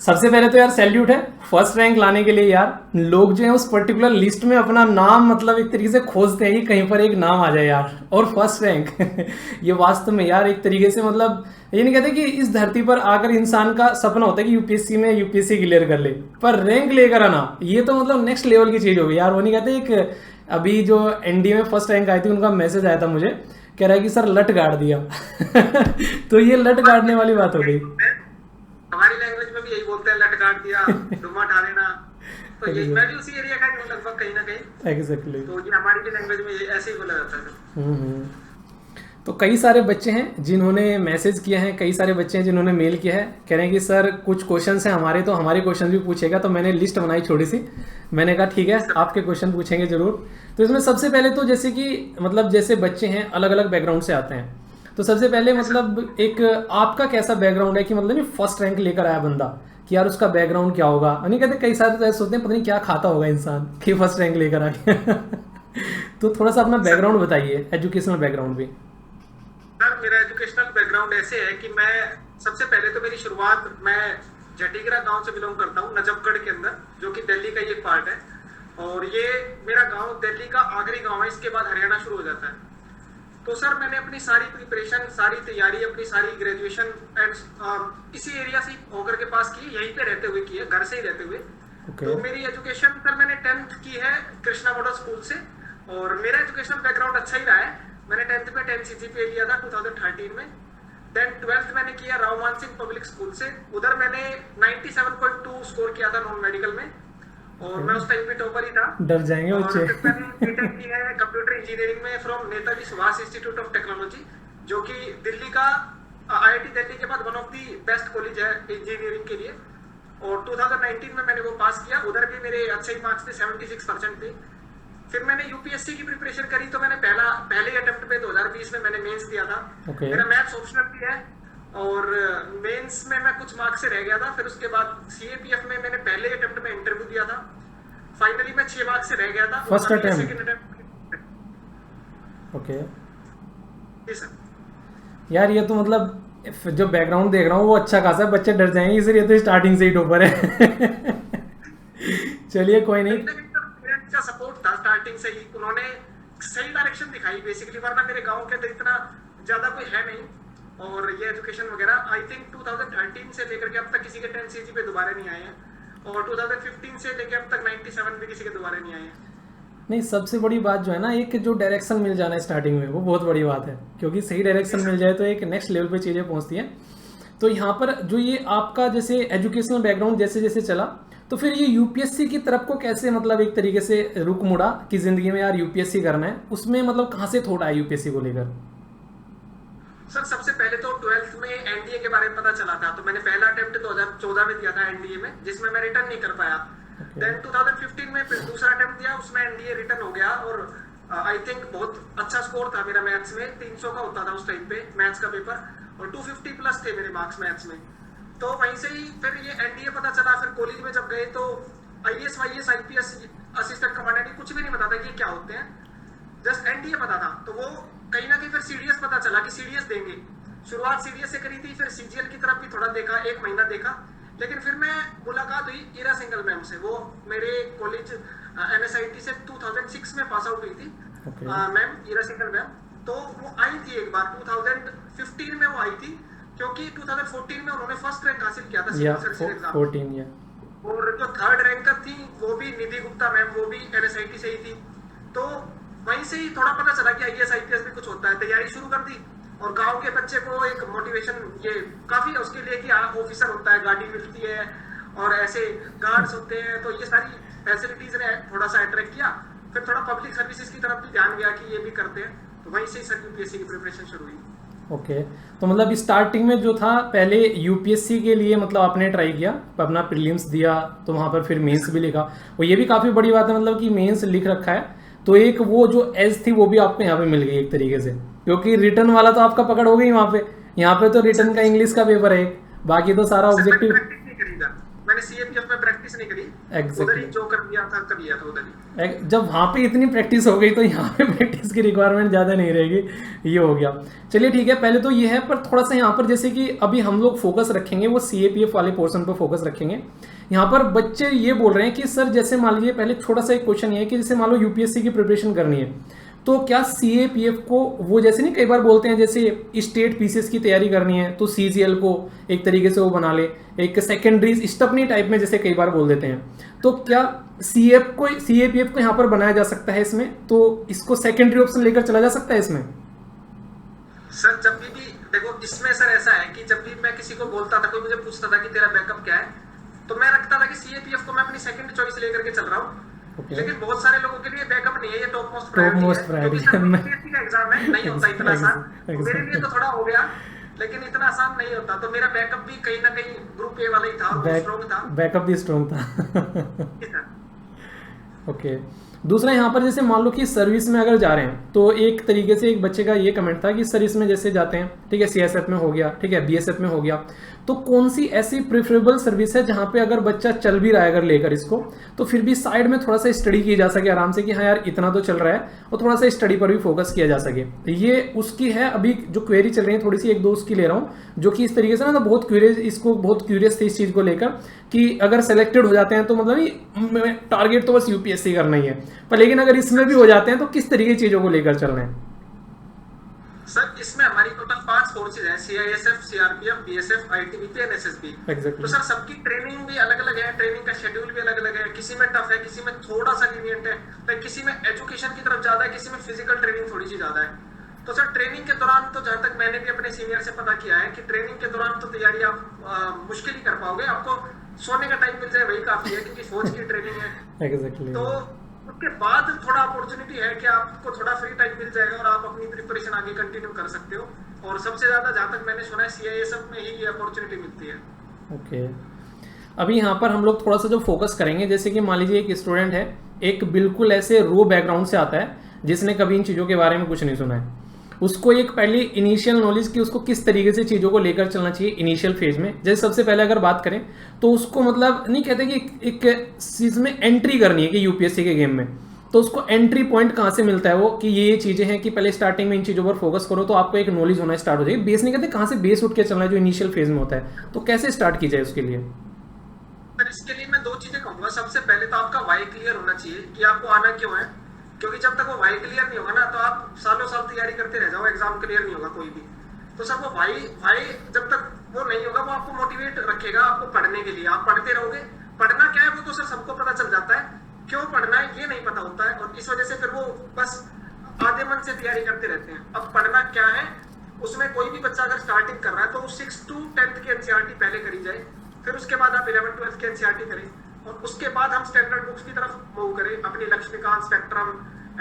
सबसे पहले तो यार सैल्यूट है फर्स्ट रैंक लाने के लिए यार। लोग जो है उस पर्टिकुलर लिस्ट में अपना नाम मतलब एक तरीके से खोजते हैं कि कहीं पर एक नाम आ जाए यार, और फर्स्ट रैंक ये वास्तव में यार एक तरीके से मतलब ये नहीं कहते कि इस धरती पर आकर इंसान का सपना होता है कि यूपीएससी में यूपीएससी क्लियर कर ले, पर रैंक लेकर आना ये तो मतलब नेक्स्ट लेवल की चीज होगी यार। वो नहीं कहते एक अभी जो एनडीए में फर्स्ट रैंक आई थी उनका मैसेज आया था मुझे, कह रहा है कि सर लट गाड़ दिया तो ये लट गाड़ने वाली बात हो गई। हमारी लैंग्वेज में भी यही बोलते हैं, लट काट दिया, डुमा डाल देना। तो ये मैं भी उसी एरिया का ही हूँ लगभग कहीं ना कहीं। एग्जैक्टली। तो ये हमारी भी लैंग्वेज में ऐसे ही बोला जाता है। तो कई सारे बच्चे हैं जिन्होंने मैसेज किया है, कई सारे बच्चे हैं जिन्होंने मेल किया है, कह रहे हैं कि सर कुछ क्वेश्चंस हैं हमारे, तो हमारे क्वेश्चन भी पूछेगा। तो मैंने लिस्ट बनाई छोटी सी, मैंने कहा ठीक है आपके क्वेश्चन पूछेंगे जरूर। तो इसमें सबसे पहले तो जैसे कि मतलब जैसे बच्चे हैं अलग अलग बैकग्राउंड से आते हैं, तो सबसे पहले मतलब एक आपका कैसा बैकग्राउंड है कि मतलब नहीं फर्स्ट रैंक लेकर आया बंदा, कि यार उसका बैकग्राउंड क्या होगा। नहीं कहते कई सारे तो ऐसे सोचते हैं पता नहीं क्या खाता होगा इंसान कि फर्स्ट रैंक लेकर आ गया तो थोड़ा सा अपना बैकग्राउंड बताइए, एजुकेशनल बैकग्राउंड भी। सर मेरा एजुकेशनल बैकग्राउंड ऐसे है कि मैं सबसे पहले तो मेरी शुरुआत, मैं जटीगरा गांव से बिलोंग करता हूँ, नजफगढ़ के अंदर, जो कि दिल्ली का ही एक पार्ट है। और ये मेरा गांव दिल्ली का आखिरी गांव है, इसके बाद हरियाणा शुरू हो जाता है। तो सर मैंने अपनी सारी प्रिपरेशन, सारी तैयारी, अपनी सारी ग्रेजुएशन एंड इसी एरिया से होकर के पास की, यहीं पे रहते हुए की है, घर से ही रहते हुए। तो मेरी एजुकेशन सर मैंने 10th की है कृष्णा मॉडल स्कूल से, और मेरा एजुकेशनल बैकग्राउंड अच्छा ही रहा है। मैंने 10th में 10 सीजीपीए लिया था 2013 में। देन 12th मैंने किया राव मान सिंह पब्लिक स्कूल से, उधर मैंने 97.2 स्कोर किया था नॉन मेडिकल में, और मैं उस टाइम पे टॉपर ही था। डर जाएंगे और बच्चे फिर मैंने बीटेक की है कंप्यूटर इंजीनियरिंग में from Netaji Subhash institute of technology, जो कि दिल्ली का आईआईटी दिल्ली के बाद one of the best college है इंजीनियरिंग के लिए। और 2019 में मैंने वो पास किया, उधर भी मेरे अच्छे ही मार्क्स थे, 76% थे। फिर मैंने यूपीएससी की प्रिपरेशन करी, तो मैंने पहले अटेम्प्ट पे 2020 में मैंने मेंस दिया था। मेरा मैथ्स ऑप्शनल भी है, और मेंस में मैं कुछ मार्क्स से रह गया था। फिर उसके बाद सीएपीएफ में मैंने पहले अटेम्प्ट में इंटरव्यू दिया था, फाइनली मैं 6 मार्क्स से रह गया था first attempt. Second attempt. Okay ji sir. यार ये तो मतलब जो बैकग्राउंड देख रहा हूँ वो अच्छा खासा है, बच्चे डर जाएंगे इसलिए, ये तो स्टार्टिंग से ही टॉपर है चलिए कोई नहीं। पेरेंट्स का सपोर्ट था स्टार्टिंग से ही, उन्होंने सही डायरेक्शन दिखाई बेसिकली, वरना मेरे गांव के अंदर इतना ज्यादा कोई है नहीं। और ये एजुकेशन वगैरह आई थिंक 2013 से लेकर के अब तक किसी के 10 सीजी पे दोबारा नहीं आए हैं, और 2015 से लेकर अब तक 97 भी किसी के दोबारा नहीं आए हैं। नहीं सबसे बड़ी बात जो है ना, एक जो डायरेक्शन मिल जाना है स्टार्टिंग में, वो बहुत बड़ी बात है, क्योंकि सही डायरेक्शन मिल जाए तो एक नेक्स्ट लेवल पे चीज़ें पहुंचती हैं। तो यहाँ पर जो ये आपका जैसे एजुकेशनल बैकग्राउंड जैसे जैसे चला, तो फिर ये यूपीएससी की तरफ को कैसे मतलब एक तरीके से रुक मुड़ा कि जिंदगी में यार यूपीएससी करना है, उसमें मतलब कहाँ से थोड़ा है यूपीएससी को लेकर? सर सबसे पहले तो 12th में एनडीए के बारे में पता चला था, तो मैंने पहला अटेम्प्ट 2014 में दिया था एनडीए में, जिसमें मैं रिटर्न नहीं कर पाया। देन 2015 में फिर दूसरा अटेम्प्ट दिया, उसमें एनडीए रिटर्न हो गया, और आई थिंक बहुत अच्छा स्कोर था मेरा मैथ्स में, 300 का होता था उस टाइम पे मैथ्स का पेपर, और 250 प्लस थे मेरे मार्क्स मैथ्स में। तो वहीं से ही फिर ये एनडीए पता चला। फिर कॉलेज में जब गए तो IAS YAS IPS assistant commandant कुछ भी नहीं पता था कि क्या होते हैं, जस्ट एनडीए पता था। तो वो कहीं ना कहीं फिर सीडीएस पता चला कि सीडीएस देंगे, शुरुआत सीडीएस से करी थी, फिर सीजीएल की तरफ भी थोड़ा देखा, 1 महीना देखा। लेकिन फिर मैं मुलाकात हुई ईरा सिंगल मैम से, वो मेरे कॉलेज एनएसआईटी से 2006 में पास आउट हुई थी मैम, ईरा सिंगल मैम। तो वो आई थी एक बार 2015 में वो आई थी, क्योंकि 2014 में उन्होंने फर्स्ट रैंक हासिल किया था सिविल सर्विसेज एग्जाम। और जो थर्ड रैंकर थी वो भी निधि गुप्ता मैम, वो भी एनएसआईटी से ही थी। तो वहीं से ही थोड़ा पता चला कि आईएएस आईपीएस भी कुछ होता है, तैयारी शुरू कर दी। और गांव के बच्चे को एक मोटिवेशन ये काफी है उसके लिए कि ऑफिसर होता है, गाड़ी मिलती है, और ऐसे गार्ड्स होते हैं, तो ये सारी फैसिलिटीज ने थोड़ा सा अट्रैक्ट किया। फिर थोड़ा पब्लिक सर्विसेज की तरफ भी ध्यान गया कि ये भी करते हैं, तो वहीं से ही सर यूपीएससी की प्रिपरेशन शुरू हुई। ओके तो मतलब स्टार्टिंग में जो था पहले यूपीएससी के लिए मतलब आपने ट्राई किया, अपना प्रीलिम्स दिया, तो वहाँ पर फिर मेंस भी लिखा, और ये भी काफ़ी बड़ी बात है मतलब कि मेंस लिख रखा है, तो एक वो जो एज थी वो भी आपको यहाँ पे मिल गई एक तरीके से, क्योंकि रिटर्न वाला तो आपका पकड़ हो गई वहाँ पे। यहाँ पे तो रिटर्न का इंग्लिश का पेपर है एक, बाकी तो सारा ऑब्जेक्टिव। मैं मैंने सीएपीएफ में प्रैक्टिस नहीं करी, उधर ही जो कर दिया था कर लिया था उधर ही। जब वहाँ पे इतनी प्रैक्टिस हो गई तो यहाँ पे प्रैक्टिस की रिक्वायरमेंट ज़्यादा नहीं रहेगी, ये हो गया। चलिए ठीक है, पहले तो ये है, पर थोड़ा सा यहाँ पर जैसे कि अभी हम लोग फोकस रखेंगे वो सीएपीएफ वाले पोर्शन पर फोकस रखेंगे। यहाँ पर बच्चे ये बोल रहे हैं कि सर जैसे मान लीजिए, पहले छोटा सा एक क्वेश्चन ये है कि जैसे मान लो यूपीएससी की प्रिपरेशन करनी है, तो क्या सीएपीएफ को वो जैसे नहीं कई बार बोलते हैं जैसे स्टेट पीसीएस की तैयारी करनी है तो सीजीएल को एक तरीके से वो बना ले, एक सेकेंडरी स्टपनी टाइप में जैसे कई बार बोल देते हैं, तो क्या सीएपीएफ को यहाँ पर बनाया जा सकता है इसमें, तो इसको सेकेंडरी ऑप्शन लेकर चला जा सकता है इसमें? सर जब भी देखो इसमें सर ऐसा है कि जब भी मैं किसी को बोलता था, कोई मुझे पूछता था कि तेरा बैकअप क्या है, तो मैं रखता था कि सीएपीएफ को मैं अपनी सेकंड चॉइस लेकर के चल रहा हूँ। लेकिन बहुत सारे लोगों के लिए बैकअप नहीं है, ये टॉप मोस्ट प्रायोरिटी है, क्योंकि यूपीएससी का एग्जाम है, नहीं होता इतना आसान। मेरे लिए तो थोड़ा हो गया, लेकिन इतना आसान नहीं होता, तो मेरा बैकअप भी कहीं ना कहीं ग्रुप ए वाला ही था, वो स्ट्रांग था, बैकअप भी स्ट्रांग था। ओके। दूसरा यहाँ पर जैसे मान लो कि सर्विस में अगर जा रहे हैं, तो एक तरीके से एक बच्चे का ये कमेंट था कि सर्विस में जैसे जाते हैं, ठीक है, सीएसएफ में हो गया, ठीक है, बीएसएफ में हो गया, तो कौन सी ऐसी प्रेफरेबल सर्विस है जहाँ पे अगर बच्चा चल भी रहा है अगर लेकर इसको, तो फिर भी साइड में थोड़ा सा स्टडी की जा सके आराम से कि हाँ यार इतना तो चल रहा है, और थोड़ा सा स्टडी पर भी फोकस किया जा सके। तो ये उसकी है, अभी जो क्वेरी चल रही है थोड़ी सी एक दो उसकी ले रहा हूँ, जो कि इस तरीके से ना तो बहुत क्यूरियस थे इस चीज़ को लेकर कि अगर सेलेक्टेड हो जाते हैं तो मतलब टारगेट तो बस यूपीएससी करना ही है, पर लेकिन अगर इसमें भी हो जाते हैं तो किस तरीके की चीज़ों को लेकर चल रहे हैं? सर इसमें हमारी टोटल 5 फोर्सेज हैं, CISF, CRPF, BSF, ITBP and SSB. तो सर सबकी ट्रेनिंग भी अलग अलग है, ट्रेनिंग का शेड्यूल भी अलग अलग है, किसी में टफ है, किसी में थोड़ा सा लीनियंट है, तो किसी में एजुकेशन की तरफ ज्यादा है, किसी में फिजिकल ट्रेनिंग थोड़ी सी ज्यादा है। तो सर ट्रेनिंग के दौरान तो जहां तक मैंने भी अपने सीनियर से पता किया है कि ट्रेनिंग के दौरान तो तैयारी आप मुश्किल ही कर पाओगे, आपको सोने का टाइम मिल जाए वही काफी है, क्योंकि फौज की ट्रेनिंग है। तो उसके बाद थोड़ा अपॉर्चुनिटी है कि आपको थोड़ा फ्री टाइम मिल जाएगा और आप अपनी प्रिपरेशन आगे कंटिन्यू कर सकते हो, और सबसे ज्यादा जहां तक मैंने सुना है सीआईएसएफ में ही ये अपॉर्चुनिटी मिलती है। ओके। अभी यहाँ पर हम लोग थोड़ा सा जो फोकस करेंगे, जैसे कि मान लीजिए एक स्टूडेंट है, एक बिल्कुल ऐसे रो बैकग्राउंड से आता है जिसने कभी इन चीज़ों के बारे में कुछ नहीं सुना है, उसको एक पहली इनिशियल नॉलेज की उसको किस तरीके से चीज़ों को लेकर चलना चाहिए इनिशियल फेज में। जैसे सबसे पहले अगर बात करें तो उसको मतलब नहीं कहते कि एक चीज़ में एंट्री करनी है कि यूपीएससी के गेम में, तो उसको एंट्री पॉइंट कहाँ से मिलता है वो कि ये चीज़ें हैं कि पहले स्टार्टिंग में इन चीज़ों पर फोकस करो तो आपको एक नॉलेज होना स्टार्ट हो जाएगी। बेस नहीं कहते, कहाँ से बेस उठ के चलना है जो इनिशियल फेज में होता है, तो कैसे स्टार्ट की जाए उसके लिए? सर इसके लिए मैं 2 चीजें कहूंगा। सबसे पहले तो आपका वाई क्लियर होना चाहिए कि आपको आना क्यों है, क्योंकि जब तक वो वाई क्लियर नहीं होगा ना तो आप सालों साल तैयारी करते रह जाओ, एग्जाम क्लियर नहीं होगा कोई भी। तो सर वो वाई जब तक वो नहीं होगा वो आपको मोटिवेट रखेगा आपको पढ़ने के लिए, आप पढ़ते रहोगे। पढ़ना क्या है वो तो सर सबको पता चल जाता है, क्यों पढ़ना है ये नहीं पता होता है, और इस वजह से फिर वो बस आधे मन से तैयारी करते रहते हैं। अब पढ़ना क्या है, उसमें कोई भी बच्चा अगर स्टार्टिंग कर रहा है तो 6 to 10th की एनसीईआरटी पहले करी जाए, फिर उसके बाद आप 11th 12th की एनसीईआरटी करें, और उसके बाद हम स्टैंडर्ड बुक्स की तरफ मूव करें, अपनी लक्ष्मीकांत, स्पेक्ट्रम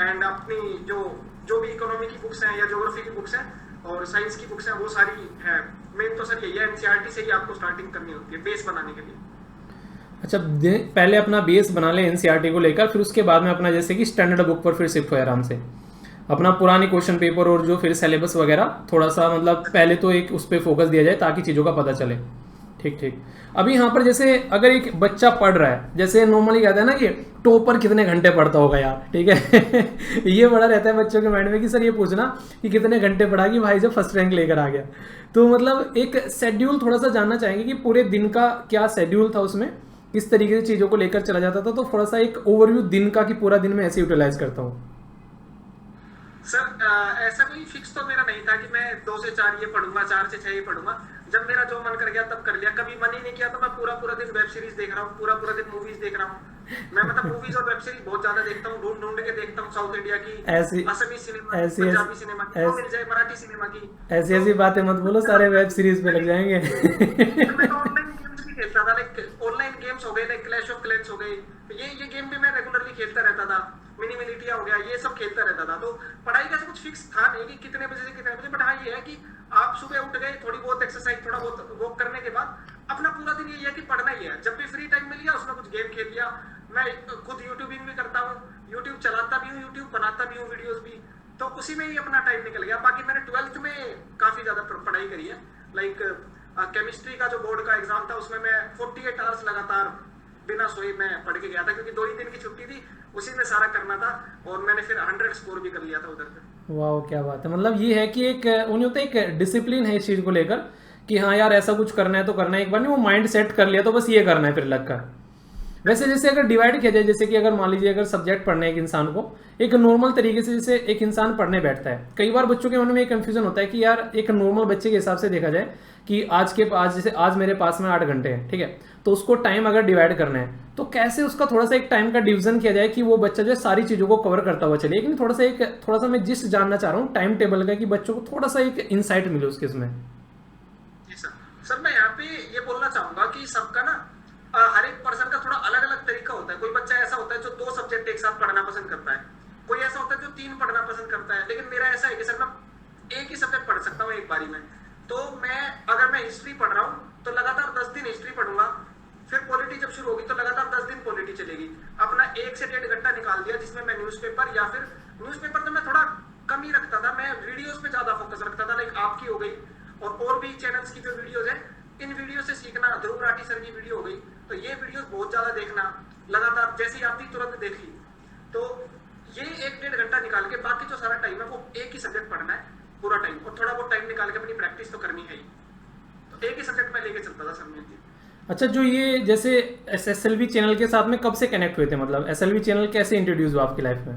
एंड अपनी जो भी इकोनॉमी की बुक्स हैं या ज्योग्राफी की बुक्स हैं और साइंस की बुक्स हैं वो सारी है। मेन तो सर यही है, एनसीईआरटी से ही आपको स्टार्टिंग करनी होती है बेस बनाने के लिए। अच्छा, पहले अपना बेस बना ले एनसीईआरटी को लेकर, फिर उसके बाद में अपना जैसे कि स्टैंडर्ड बुक पर फिर शिफ्ट हो आराम से, अपना पुरानी क्वेश्चन पेपर और जो फिर सिलेबस वगैरह थोड़ा सा मतलब पहले तो एक उस पर फोकस दिया जाए ताकि चीज़ों का पता चले। ठीक ठीक। अभी यहाँ पर जैसे अगर एक बच्चा पढ़ रहा है, जैसे नॉर्मली कहते हैं ना कि टॉपर कितने घंटे पढ़ता होगा यार, ठीक है ये बड़ा रहता है बच्चों के माइंड में कि सर ये पूछना कि कितने घंटे पढ़ा कि भाई जब फर्स्ट रैंक लेकर आ गया। तो मतलब एक शेड्यूल थोड़ा सा जानना चाहेंगे कि पूरे दिन का क्या शेड्यूल था, उसमें किस तरीके से चीज़ों को लेकर चला जाता था, तो थोड़ा सा एक ओवरव्यू दिन का कि पूरा दिन में ऐसे यूटिलाइज करता हूँ। सर ऐसा कोई फिक्स तो मेरा नहीं था कि मैं 2 से 4 ये पढ़ूंगा, 4 से 6 ये पढ़ूंगा। जब मेरा जो मन कर गया तब कर लिया, कभी मन ही नहीं किया तो मैं पूरा दिन वेब सीरीज देख रहा हूँ, पूरा दिन मूवीज देख रहा हूँ। मैं मतलब मूवीज और वेब सीरीज बहुत ज्यादा देखता हूँ, ढूंढ के देखता हूँ, साउथ इंडिया की, असमी सिनेमा, पंजाबी सिनेमा की, मिल जाए मराठी सिनेमा की। ऐसी बातें मत बोलो, सारे वेब सीरीज पे लग जाएंगे मैं ऑनलाइन गेम्स भी खेलता था, लाइक ऑनलाइन गेम्स हो गए, लाइक क्लैश ऑफ क्लैंस हो गए, ये गेम भी मैं रेगुलरली खेलता रहता था, मिनी मिलिटिया हो गया, ये सब खेलता रहता था। तो पढ़ाई का कुछ फिक्स था नहीं कि कितने बजे से कितने बजे, बट हाँ ये है कि आप सुबह उठ गए, थोड़ी बहुत एक्सरसाइज, थोड़ा बहुत वॉक करने के बाद अपना पूरा दिन ये है कि पढ़ना ही है। जब भी फ्री टाइम मिल गया उसमें कुछ गेम खेल लिया। मैं खुद यूट्यूबिंग भी करता हूँ, यूट्यूब चलाता भी हूँ, यूट्यूब बनाता भी हूँ, वीडियोस भी, तो उसी में ही अपना टाइम निकल गया। बाकी मैंने 12th में काफी ज्यादा पढ़ाई करी है, लाइक केमिस्ट्री का जो बोर्ड का एग्जाम था उसमें मैं 48 आवर्स लगातार बिना सोए मैं पढ़ के गया था, क्योंकि 2 ही दिन की छुट्टी थी, उसी में सारा करना था, और मैंने फिर 100 स्कोर भी कर लिया था उधर पे। वाह क्या बात है। मतलब ये है कि एक उन्हें होता है एक डिसिप्लिन है इस चीज़ को लेकर कि हाँ यार ऐसा कुछ करना है तो करना है, एक बार नहीं वो माइंड सेट कर लिया तो बस ये करना है फिर लग कर। वैसे जैसे अगर डिवाइड किया जाए, जैसे कि अगर मान लीजिए अगर सब्जेक्ट पढ़ने एक इंसान को एक नॉर्मल तरीके से जैसे एक इंसान पढ़ने बैठता है, कई बार बच्चों के मन में एक कन्फ्यूजन होता है कि यार एक नॉर्मल बच्चे के हिसाब से देखा जाए कि आज जैसे आज मेरे पास में 8 घंटे हैं, ठीक है, तो उसको टाइम अगर डिवाइड करना है तो कैसे उसका थोड़ा सा एक टाइम का डिवीजन किया जाए कि वो बच्चा जो है सारी चीज़ों को कवर करता हुआ चले। लेकिन थोड़ा सा मैं जिस्ट जानना चाह रहा हूँ टाइम टेबल का, कि बच्चों को थोड़ा सा एक इंसाइट मिले उसके इसमें। जी सर। सर मैं यहाँ पे ये बोलना चाहूंगा कि सबका ना हर एक पर्सन का थोड़ा अलग अलग तरीका होता है। कोई बच्चा ऐसा होता है जो 2 सब्जेक्ट एक साथ पढ़ना पसंद करता है, कोई ऐसा होता है जो 3 पढ़ना पसंद करता है, लेकिन मेरा ऐसा है कि सर मैं एक ही सब्जेक्ट पढ़ सकता हूँ एक बारी में। तो अगर मैं हिस्ट्री पढ़ रहा हूँ तो लगातार 10 दिन हिस्ट्री पढ़ूंगा, फिर पॉलिटी जब शुरू होगी तो लगातार 10 दिन पॉलिटी चलेगी। अपना 1 से 1.5 घंटा निकाल दिया जिसमें मैं न्यूज़पेपर, या फिर न्यूज़पेपर तो मैं थोड़ा कम ही रखता था, मैं वीडियोस पे ज्यादा फोकस रखता था, लाइक आपकी हो गई और भी चैनल्स की जो वीडियोस है, इन वीडियो से सीखना। ध्रुव राठी सर की वीडियो हो गई, तो ये वीडियोस बहुत ज्यादा देखना लगातार, जैसे ही आपने तुरंत देख ली। तो ये 1-1.5 घंटा निकाल के बाकी जो सारा टाइम है वो एक ही सब्जेक्ट पढ़ना है पूरा टाइम, और थोड़ा बहुत टाइम निकाल के अपनी प्रैक्टिस तो करनी है ही। तो एक ही सब्जेक्ट में लेके चलता था सर मैं। अच्छा, जो ये जैसे SSLV चैनल के साथ में कब से कनेक्ट हुए थे, मतलब SLV चैनल कैसे इंट्रोड्यूस हुआ आपकी लाइफ में?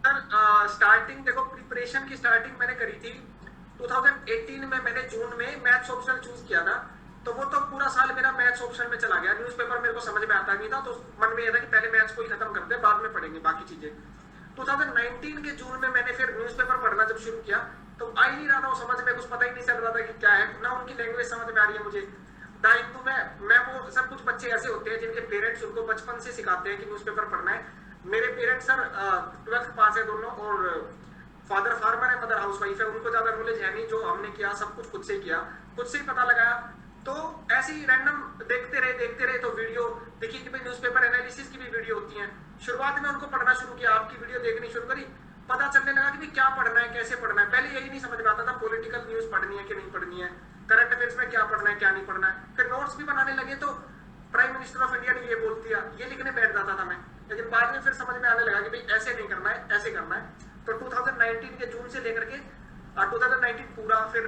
सर स्टार्टिंग देखो, प्रिपरेशन की स्टार्टिंग मैंने करी थी 2018 में। मैंने जून में मैथ्स ऑप्शनल चूज किया था, तो वो तो पूरा साल मेरा मैथ्स ऑप्शनल में चला गया। न्यूज़पेपर मेरे को समझ में आता नहीं था, तो मन में यह था कि पहले मैथ्स को ही खत्म करते हैं, बाद में पढ़ेंगे बाकी चीजें। 2019 के जून में मैंने फिर न्यूज़पेपर पढ़ना जब शुरू किया तो आ ही नहीं रहा था वो समझ में, कुछ पता ही नहीं चल रहा था कि क्या है, ना उनकी लैंग्वेज समझ में आ रही है मुझे। द हिंदू में मैं वो सर, कुछ बच्चे ऐसे होते हैं जिनके पेरेंट्स उनको बचपन से सिखाते हैं कि न्यूज़पेपर पढ़ना है। मेरे पेरेंट्स सर 12th पास है दोनों, और फादर फार्मर है, मदर हाउसवाइफ है। उनको ज्यादा नॉलेज है नहीं, जो हमने किया सब कुछ खुद से किया, खुद से ही पता लगाया। तो ऐसे ही रैंडम देखते रहे तो वीडियो देखी कि भाई न्यूज़पेपर एनालिसिस की भी वीडियो होती है। शुरुआत में उनको पढ़ना शुरू किया, आपकी वीडियो देखनी शुरू करी, पता चलने लगा कि भाई क्या पढ़ना है, कैसे पढ़ना है। पहले यही नहीं समझ में आता था पॉलिटिकल न्यूज पढ़नी है कि नहीं पढ़नी है, करंट अफेयर्स में क्या पढ़ना है क्या नहीं पढ़ना है। फिर नोट्स भी बनाने लगे तो प्राइम मिनिस्टर ऑफ इंडिया ने ये बोल दिया, ये लिखने बैठ जाता था मैं। लेकिन बाद में फिर समझ में आने लगा कि भाई ऐसे नहीं करना है, ऐसे करना है। तो 2019 के जून से लेकर के 2019 पूरा, फिर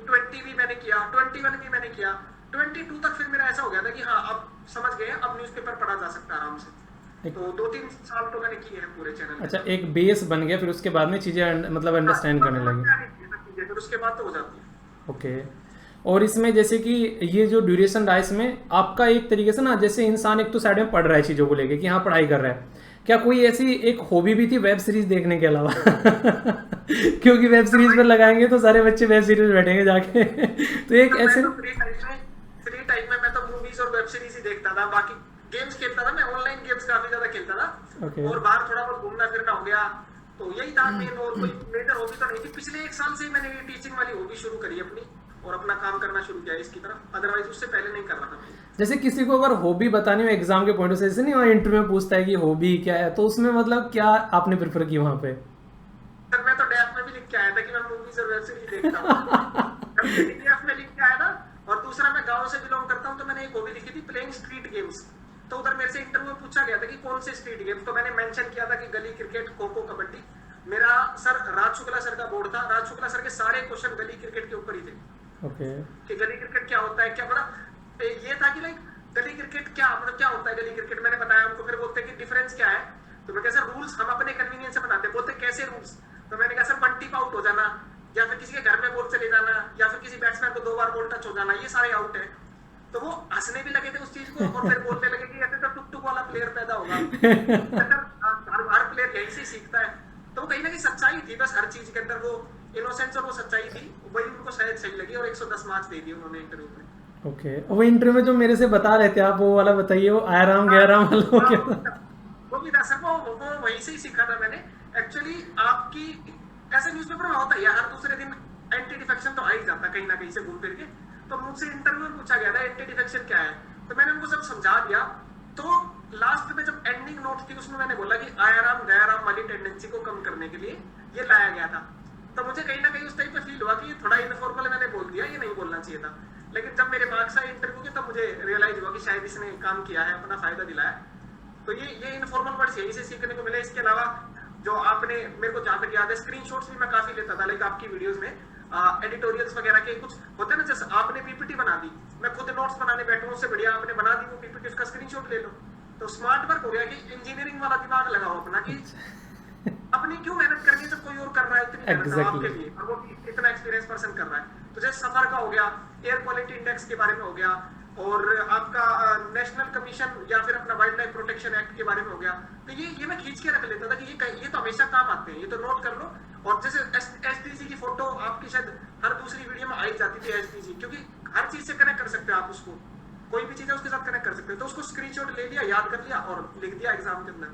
20 भी मैंने किया, 21 भी मैंने किया, 22 तक फिर मेरा ऐसा हो गया था कि हाँ अब समझ गए, अब न्यूज़पेपर पढ़ा जा सकता है आराम से। तो 2-3 साल तो मैंने किए हैं पूरे चैनल। अच्छा, एक बेस बन गया, फिर उसके बाद में चीज़ें मतलब अंडरस्टैंड करने लगे। फिर उसके बाद तो हो जाती है। ओके। और इसमें जैसे कि ये जो ड्यूरेशन रहा इसमें आपका एक तरीके से ना, जैसे इंसान एक तो साइड में पढ़ रहा है चीज़ों को लेके कि हाँ पढ़ाई कर रहा है, क्या कोई ऐसी एक हॉबी भी थी वेब सीरीज देखने के अलावा? क्योंकि वेब सीरीज पर लगाएंगे तो सारे बच्चे वेब सीरीज बैठेंगे जाके। तो एक ऐसे फ्री टाइम में मैं तो मूवीज और वेब सीरीज ही देखता था, बाकी गेम्स खेलता था। मैं ऑनलाइन गेम्स काफी ज्यादा खेलता था। और बाहर थोड़ा बहुत घूमना फिरना हो गया, तो यही था मेन। और कोई मेजर हॉबी तो नहीं थी। पिछले 1 साल से मैंने ये टीचिंग वाली हॉबी शुरू करी अपनी, और अपना काम करना शुरू किया इसकी तरफ, अदरवाइज उससे पहले नहीं कर रहा था। जैसे किसी को अगर हॉबी बतानी हो एग्जाम के पॉइंट से, जैसे नहीं वहाँ इंटरव्यू में पूछता है कि हॉबी क्या है, तो उसमें मतलब क्या आपने प्रेफर की वहाँ पे? सर मैं तो डैफ में भी लिख के आया था कि मैं मूवीज और वेब सीरीज देखता हूँ। डीएफ में लिख के आया था। और दूसरा, मैं गांव से बिलोंग करता हूँ, तो मैंने एक हॉबी लिखी थी प्लेइंग स्ट्रीट गेम्स। तो उधर मेरे से इंटरव्यू में पूछा गया था कि कौन से स्ट्रीट गेम, तो मैंने मेंशन किया था कि गली क्रिकेट, खो खो, कबड्डी। मेरा सर राज शुक्ला सर का बोर्ड था, राज शुक्ला सर के सारे क्वेश्चन गली क्रिकेट के ऊपर ही थे। ओके। कि गली क्रिकेट क्या होता है, क्या बड़ा ये था कि लाइक गली क्रिकेट क्या मतलब क्या होता है गली क्रिकेट। मैंने बताया उनको, फिर बोलते कि डिफरेंस क्या है। तो मैं कहा सर रूल्स हम अपने कन्वीनियंस से बनाते हैं। बोलते कैसे रूल्स? तो मैंने कहा सर 1 टिप आउट हो जाना, या फिर किसी के घर में बॉल चले जाना, या फिर किसी बैट्समैन को 2 बार बॉल टच हो जाना, ये सारे आउट है। तो वो हंसने भी लगे थे उस चीज को, और फिर बोलने लगे कि ऐसे तो टुक टुक वाला प्लेयर पैदा होगा। हर प्लेयर यही से सीखता है। तो कहीं ना कहीं सच्चाई थी बस हर चीज के अंदर, वो इनोसेंस और वो सच्चाई थी, वही उनको शायद सही लगी, और 110 मार्क्स दे दिए उन्होंने इंटरव्यू में। ओके। वो इंटरव्यू में जो मेरे से बता रहे थे आप, वो वाला बताइए, वो आया राम गया राम वाला क्या? वो भी था सर, वो वहीं से ही सीखा था मैंने। एक्चुअली आपकी ऐसे न्यूज़पेपर में होता है, हर दूसरे दिन एंटी डिफेक्शन तो आ ही जाता कहीं ना कहीं से घूम फिर के। तो मुझसे इंटरव्यू में पूछा गया था एंटी डिफेक्शन क्या है, तो मैंने उनको सब समझा दिया। तो लास्ट में जब एंडिंग नोट थी उसमें मैंने बोला कि आया राम गया राम वाली टेंडेंसी को कम करने के लिए ये लाया गया था। तो मुझे कहीं ना कहीं उस टाइम पे फील हुआ कि ये थोड़ा इनफॉर्मल मैंने बोल दिया, ये नहीं बोलना चाहिए था। लेकिन जब मेरे मार्क्स आए इंटरव्यू के तब मुझे रियलाइज हुआ कि शायद इसने काम किया है, अपना फायदा दिलाया। तो ये इनफॉर्मल वर्ड्स यही से सीखने को मिले। इसके अलावा जो आपने मेरे को जहाँ तक याद है, स्क्रीनशॉट्स भी मैं काफी लेता था, लाइक आपकी वीडियोस में एडिटोरियल्स वगैरह के कुछ होते हैं ना, जैसे आपने पीपीटी बना दी, मैं खुद नोट्स बनाने बैठूं, उससे बढ़िया आपने बना दी वो पीपीटी, उसका स्क्रीनशॉट ले लो। तो स्मार्ट वर्क हो गया कि इंजीनियरिंग वाला दिमाग लगाओ अपना, कि अपनी क्यों मेहनत करनी है जब कोई और कर रहा है, इतनी मेहनत आपके लिए, और वो इतना एक्सपीरियंस पर्सन कर रहा है। तो जैसे सफर का हो गया, एयर क्वालिटी इंडेक्स के बारे में हो गया, और आपका नेशनल कमीशन या फिर अपना वाइल्ड लाइफ प्रोटेक्शन एक्ट के बारे में हो गया। तो ये मैं खींच के रख लेता था कि ये तो हमेशा काम आते हैं, ये तो नोट कर लो। और जैसे एसडीजी की फोटो आपकी शायद हर दूसरी वीडियो में आई जाती थी एसडीजी, क्योंकि हर चीज से कनेक्ट कर सकते हो आप उसको, कोई भी चीज है उसके साथ कनेक्ट कर सकते हो। तो उसको स्क्रीनशॉट ले लिया, याद कर लिया और लिख दिया एग्जाम के अंदर।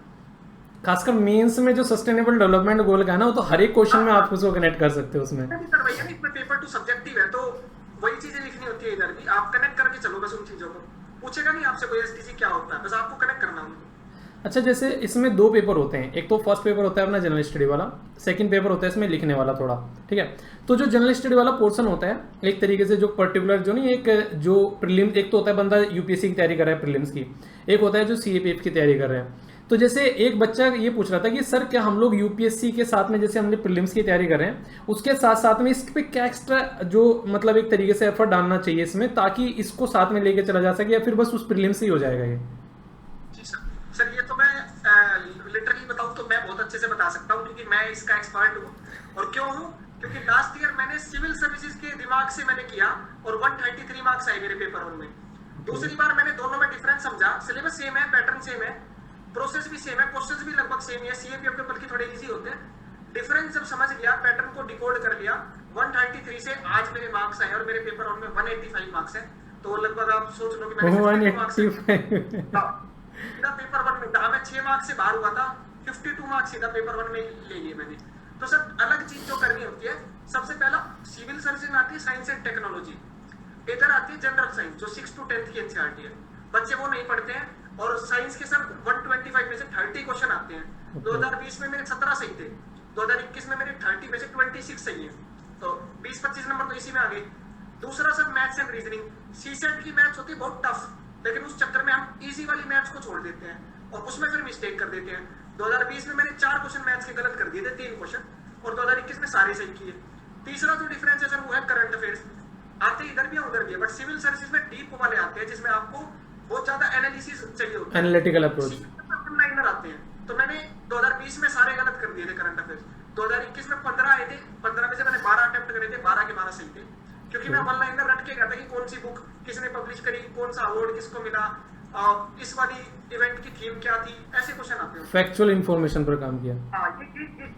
खासकर मेंस में जो सस्टेनेबल डेवलपमेंट गोल का है ना, वो तो हर एक क्वेश्चन में आप उसको कनेक्ट कर सकते हो उसमें। सर भैया इसमें पेपर टू सब्जेक्टिव है, तो वही चीजें लिखनी होती है इधर भी, आप कनेक्ट करके चलो बस उन चीजों को। पूछेगा नहीं आपसे कोई एसडीजी क्या होता है, बस आपको कनेक्ट करना उनको। अच्छा, जैसे इसमें दो पेपर होते हैं, एक तो फर्स्ट पेपर होता है अपना जनरल स्टडी वाला, सेकंड पेपर होता है इसमें लिखने वाला थोड़ा, ठीक है। तो जो जनरल स्टडी वाला पोर्शन होता है, एक तरीके से जो पर्टिकुलर जो नहीं, एक जो प्रीलिम्स, एक तो होता है बंदा यूपीएससी की तैयारी कर रहा है प्रीलिम्स की, एक होता है जो सीएपीएफ की तैयारी कर रहे हैं। तो जैसे एक बच्चा ये पूछ रहा था कि सर क्या हम लोग यूपीएससी के साथ में, जैसे हमने प्रीलिम्स की तैयारी कर रहे हैं, उसके साथ साथ में इस पे क्या एक्स्ट्रा जो मतलब एक तरीके से एफर्ट डालना चाहिए इसमें, ताकि इसको साथ में लेके चला जा सके, या फिर बस उस प्रीलिम्स से ही हो जाएगा ये? जी सर ये तो मैं लिटरली बताऊं तो मैं बहुत अच्छे से बता सकता हूं, क्योंकि मैं इसका एक्सपर्ट हूं। और क्यों हूं? क्योंकि लास्ट ईयर मैंने सिविल सर्विसेज के दिमाग से मैंने किया और 133 मार्क्स आए मेरे पेपर 1 में। दूसरी बार मैंने दोनों में डिफरेंस समझा, सिलेबस सेम है, पैटर्न सेम है, प्रोसेस भी सेम है, क्वेश्चंस भी लगभग सेम है, सीएपीएफ के बल्कि थोड़े इजी होते हैं। डिफरेंस जब समझ लिया, पैटर्न को डिकोड कर लिया, 133 से आज मेरे मार्क्स आए और मेरे पेपर 1 में 185 मार्क्स है। तो लगभग आप सोच लो कि मैंने 185 पेपर 1 में, मैं 6 मार्क्स से बाहर हुआ था, 52 मार्क्स सीधा पेपर 1 में ले लिए मैंने। तो सर अलग चीज जो करनी होती है, सबसे पहला सिविल सर्विस में आती है साइंस एंड टेक्नोलॉजी, इधर आती है जनरल साइंस जो 6 to 10th की एनसीईआरटी है, बच्चे वो नहीं पढ़ते हैं। और साइंस के सर 125 में से 30 क्वेश्चन आते हैं। 2020 में मेरे 17 सही थे, 2021 में मेरे 30 में से 26 सही है, तो 20-25 नंबर तो इसी में आ गए। दूसरा sir maths and reasoning, CSAT की मैथ्स होती है बहुत टफ, लेकिन उस चक्कर में हम इजी वाली मैथ्स को छोड़ देते हैं और उसमें फिर मिस्टेक कर देते हैं। 2020 में मैंने 4 क्वेश्चन मैथ्स के गलत कर दिए थे, 3 क्वेश्चन, और 2021 में सारे सही किए। तीसरा जो डिफरेंस है सर वो है करंट अफेयर्स, आते इधर भी है उधर भी है, बट सिविल सर्विसेज में डीप वाले आते हैं जिसमें आपको बहुत ज्यादा एनालिसिस चाहिए होता है, एनालिटिकल अप्रोच। लाइनर आते हैं, तो मैंने 2020 में सारे गलत कर दिए थे करंट अफेयर्स। 2021 में 15 आए थे, 15 में से मैंने 12 अटेम्प्ट करे थे, 12 के 12 सही थे, क्योंकि मैं वन लाइनर रट के गया था कि कौन सी बुक किसने पब्लिश करी, कौन सा अवार्ड किसको मिला, इस वाली इवेंट की थीम क्या थी, ऐसे क्वेश्चन आते हैं। फैक्चुअल इंफॉर्मेशन पर काम किया।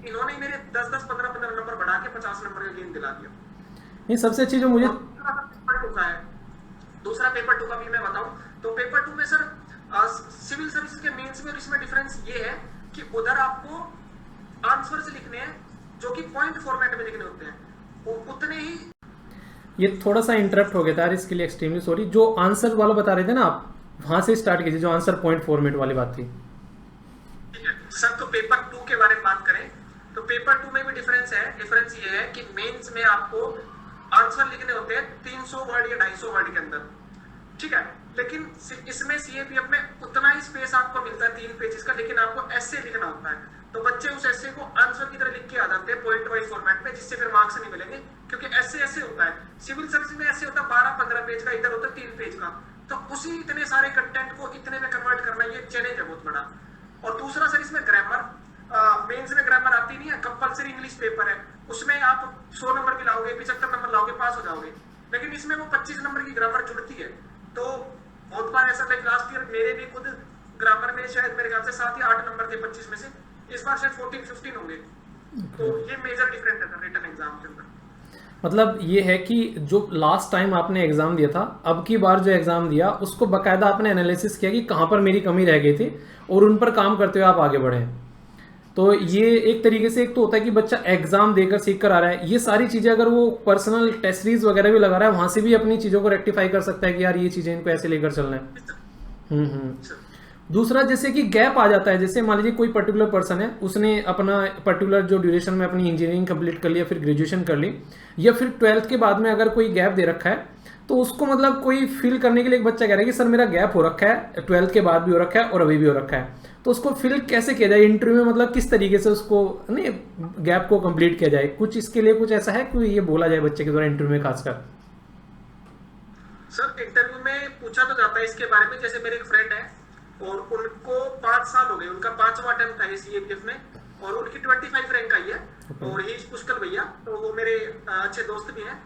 इन्होंने मेरे 10-10, 15-15 नंबर बढ़ा के 50 नंबर का गेम दिला दिया। नहीं, सबसे अच्छी जो मुझे दूसरा पेपर 2 का भी मैं बताऊं तो पेपर 2 में सर सिविल सर्विसेज के मेंस में और इसमें डिफरेंस ये है कि उधर आपको आंसर्स लिखने हैं जो कि पॉइंट फॉर्मेट में लिखने होते हैं, वो उतने ही। ये थोड़ा सा इंटरप्ट हो गया था यार, इसके लिए एक्सट्रीमली सॉरी। जो आंसर वाला बता रहे थे ना आप, वहां से स्टार्ट कीजिए, जो आंसर पॉइंट फॉर्मेट वाली बात थी। सर तो पेपर 2 के बारे में बात करें तो पेपर 2 में भी डिफरेंस है। डिफरेंस ये है कि मेंस में आपको आंसर लिखने होते हैं 300 वर्ड या 250 वर्ड के अंदर, ठीक है, लेकिन इसमें सीएपीएफ में उतना ही स्पेस आपको मिलता है 3 पेजेस का, लेकिन आपको एसे लिखना होता है। तो बच्चे उस एसे को आंसर की तरह लिख के आ जाते हैं पॉइंट वाइज फॉर्मेट में, जिससे फिर मार्क्स नहीं मिलेंगे, क्योंकि ऐसे होता है। सिविल सर्विस में ऐसे होता है 12-15 पेज का, इधर होता है 3 पेज का, तो उसी इतने सारे कंटेंट को इतने में कन्वर्ट करना ये चैलेंज है बहुत बड़ा। और दूसरा सर इसमें ग्रामर, मेंस में ग्रामर आती नहीं है, कंपलसरी इंग्लिश पेपर है, उसमें आप 100 नंबर भी लाओगे, 75 नंबर लाओगे, पास हो जाओगे, लेकिन इसमें वो 25 नंबर की ग्रामर जुड़ती है। तो बहुत बार ऐसा, लाइक लास्ट ईयर मेरे भी खुद ग्रामर में शायद मेरे ख्याल से 7 या 8 नंबर थे 25 में से, इस बार शायद 14-15 होंगे। तो ये मेजर डिफरेंस है सर रिटन एग्जाम के अंदर। मतलब ये है कि जो लास्ट टाइम आपने एग्जाम दिया था, अब की बार जो एग्जाम दिया उसको बकायदा आपने एनालिसिस किया कि कहाँ पर मेरी कमी रह गई थी और उन पर काम करते हुए आप आगे बढ़े। तो ये एक तरीके से, एक तो होता है कि बच्चा एग्जाम देकर सीख कर आ रहा है, ये सारी चीजें अगर वो पर्सनल टेस्ट सीरीज वगैरह भी लगा रहा है, वहां से भी अपनी चीजों को रेक्टिफाई कर सकता है कि यार ये चीजें इनको ऐसे लेकर चलना है। दूसरा जैसे कि गैप आ जाता है, जैसे मान लीजिए कोई पर्टिकुलर पर्सन है, उसने अपना पर्टिकुलर जो ड्यूरेशन में अपनी इंजीनियरिंग कंप्लीट कर लिया, फिर ग्रेजुएशन कर ली, या फिर 12th के बाद में अगर कोई गैप दे रखा है, तो उसको मतलब कोई फिल करने के लिए एक बच्चा कह रहा है कि सर मेरा गैप हो रखा है, 12th के बाद भी हो रखा है और अभी भी हो रखा है, तो उसको फिल कैसे किया जाए इंटरव्यू में, मतलब किस तरीके से उसको नहीं गैप को कंप्लीट किया जाए, कुछ इसके लिए कुछ ऐसा है कि ये बोला जाए बच्चे के द्वारा इंटरव्यू में खासकर? सर इंटरव्यू में पूछा तो जाता है इसके बारे में। जैसे मेरे एक फ्रेंड है और उनको 5 साल हो गए, उनका 5वां अटेम्प्ट था सीएपीएफ में और उनकी 25 रैंक आई है। और ही पुष्कर भैया, तो वो मेरे अच्छे दोस्त भी हैं।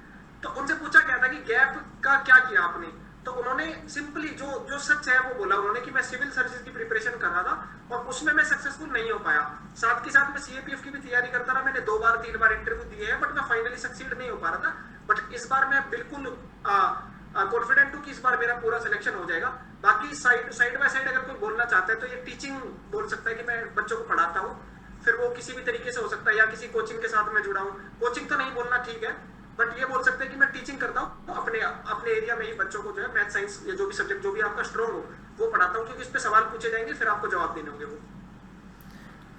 तो उनसे पूछा गया था कि गैप का क्या किया आपने, तो उन्होंने सिंपली जो सच है वो बोला उन्होंने कि मैं सिविल सर्विसेज की प्रिपरेशन कर रहा था और उसमें मैं सक्सेसफुल नहीं हो पाया। साथ के साथ मैं सीएपीएफ की भी तैयारी करता रहा, मैंने 2 बार 3 बार इंटरव्यू दिए हैं, बट मैं फाइनली सक्सीड नहीं हो पा रहा था। बट इस बार मैं बिल्कुल कॉन्फिडेंट हूँ कि इस बार मेरा पूरा सिलेक्शन हो जाएगा। बाकी साइड बाय साइड अगर कोई बोलना चाहता है तो ये टीचिंग बोल सकता है कि मैं बच्चों को पढ़ाता हूँ, फिर वो किसी भी तरीके से हो सकता है, या किसी कोचिंग के साथ मैं जुड़ा हूँ। कोचिंग तो नहीं बोलना ठीक है, बट ये बोल सकते हैं कि मैं टीचिंग करता हूँ, तो अपने एरिया में ही बच्चों को जो है मैथ साइंस या जो भी सब्जेक्ट जो भी आपका स्ट्रॉन्ग हो वो पढ़ाता हूँ, क्योंकि इस पे सवाल पूछे जाएंगे फिर आपको जवाब देने होंगे वो।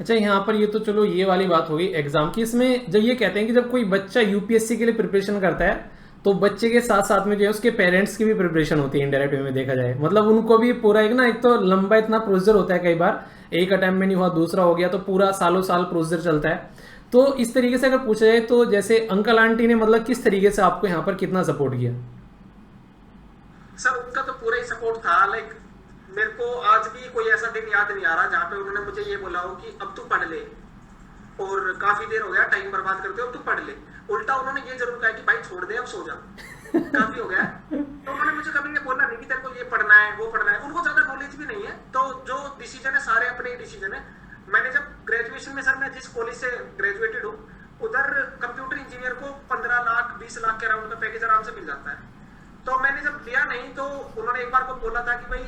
अच्छा, यहाँ पर ये तो चलो ये वाली बात होगी एग्जाम की। इसमें जब ये कहते हैं कि जब कोई बच्चा यूपीएससी के लिए प्रिपरेशन करता है तो बच्चे के साथ साथ में जो है उसके पेरेंट्स की भी प्रिपरेशन होती है इनडायरेक्ट वे में देखा जाए, मतलब उनको भी पूरा एक ना, एक तो लंबा इतना प्रोसीजर होता है, कई बार एक अटेम्प्ट में नहीं हुआ दूसरा हो गया तो पूरा सालों साल प्रोसीजर चलता है। तो इस तरीके से अगर पूछा जाए तो जैसे अंकल आंटी ने मतलब किस तरीके से आपको यहाँ पर कितना सपोर्ट किया? सर उनका तो पूरा ही सपोर्ट था। लाइक मेरे को आज भी कोई ऐसा दिन याद नहीं आ रहा जहाँ पे उन्होंने मुझे ये बोला हो कि अब तू पढ़ ले और काफी देर हो गया टाइम बर्बाद करते हो, तू पढ़ ले। उल्टा उन्होंने ये जरूर कहा कि भाई छोड़ दे, अब सो जा, काफी हो गया। तो उन्होंने मुझे कभी ये बोला नहीं कि तेरे को ये पढ़ना है वो पढ़ना है। उनको ज्यादा नॉलेज भी नहीं है, तो जो डिसीजन है सारे अपने डिसीजन है। मैंने जब ग्रेजुएशन में, सर मैं जिस कॉलेज से ग्रेजुएटेड हूँ उधर कंप्यूटर इंजीनियर को 15 लाख 20 लाख के अराउंड का पैकेज आराम से मिल जाता है। तो मैंने जब लिया नहीं तो उन्होंने एक बार को बोला था कि भाई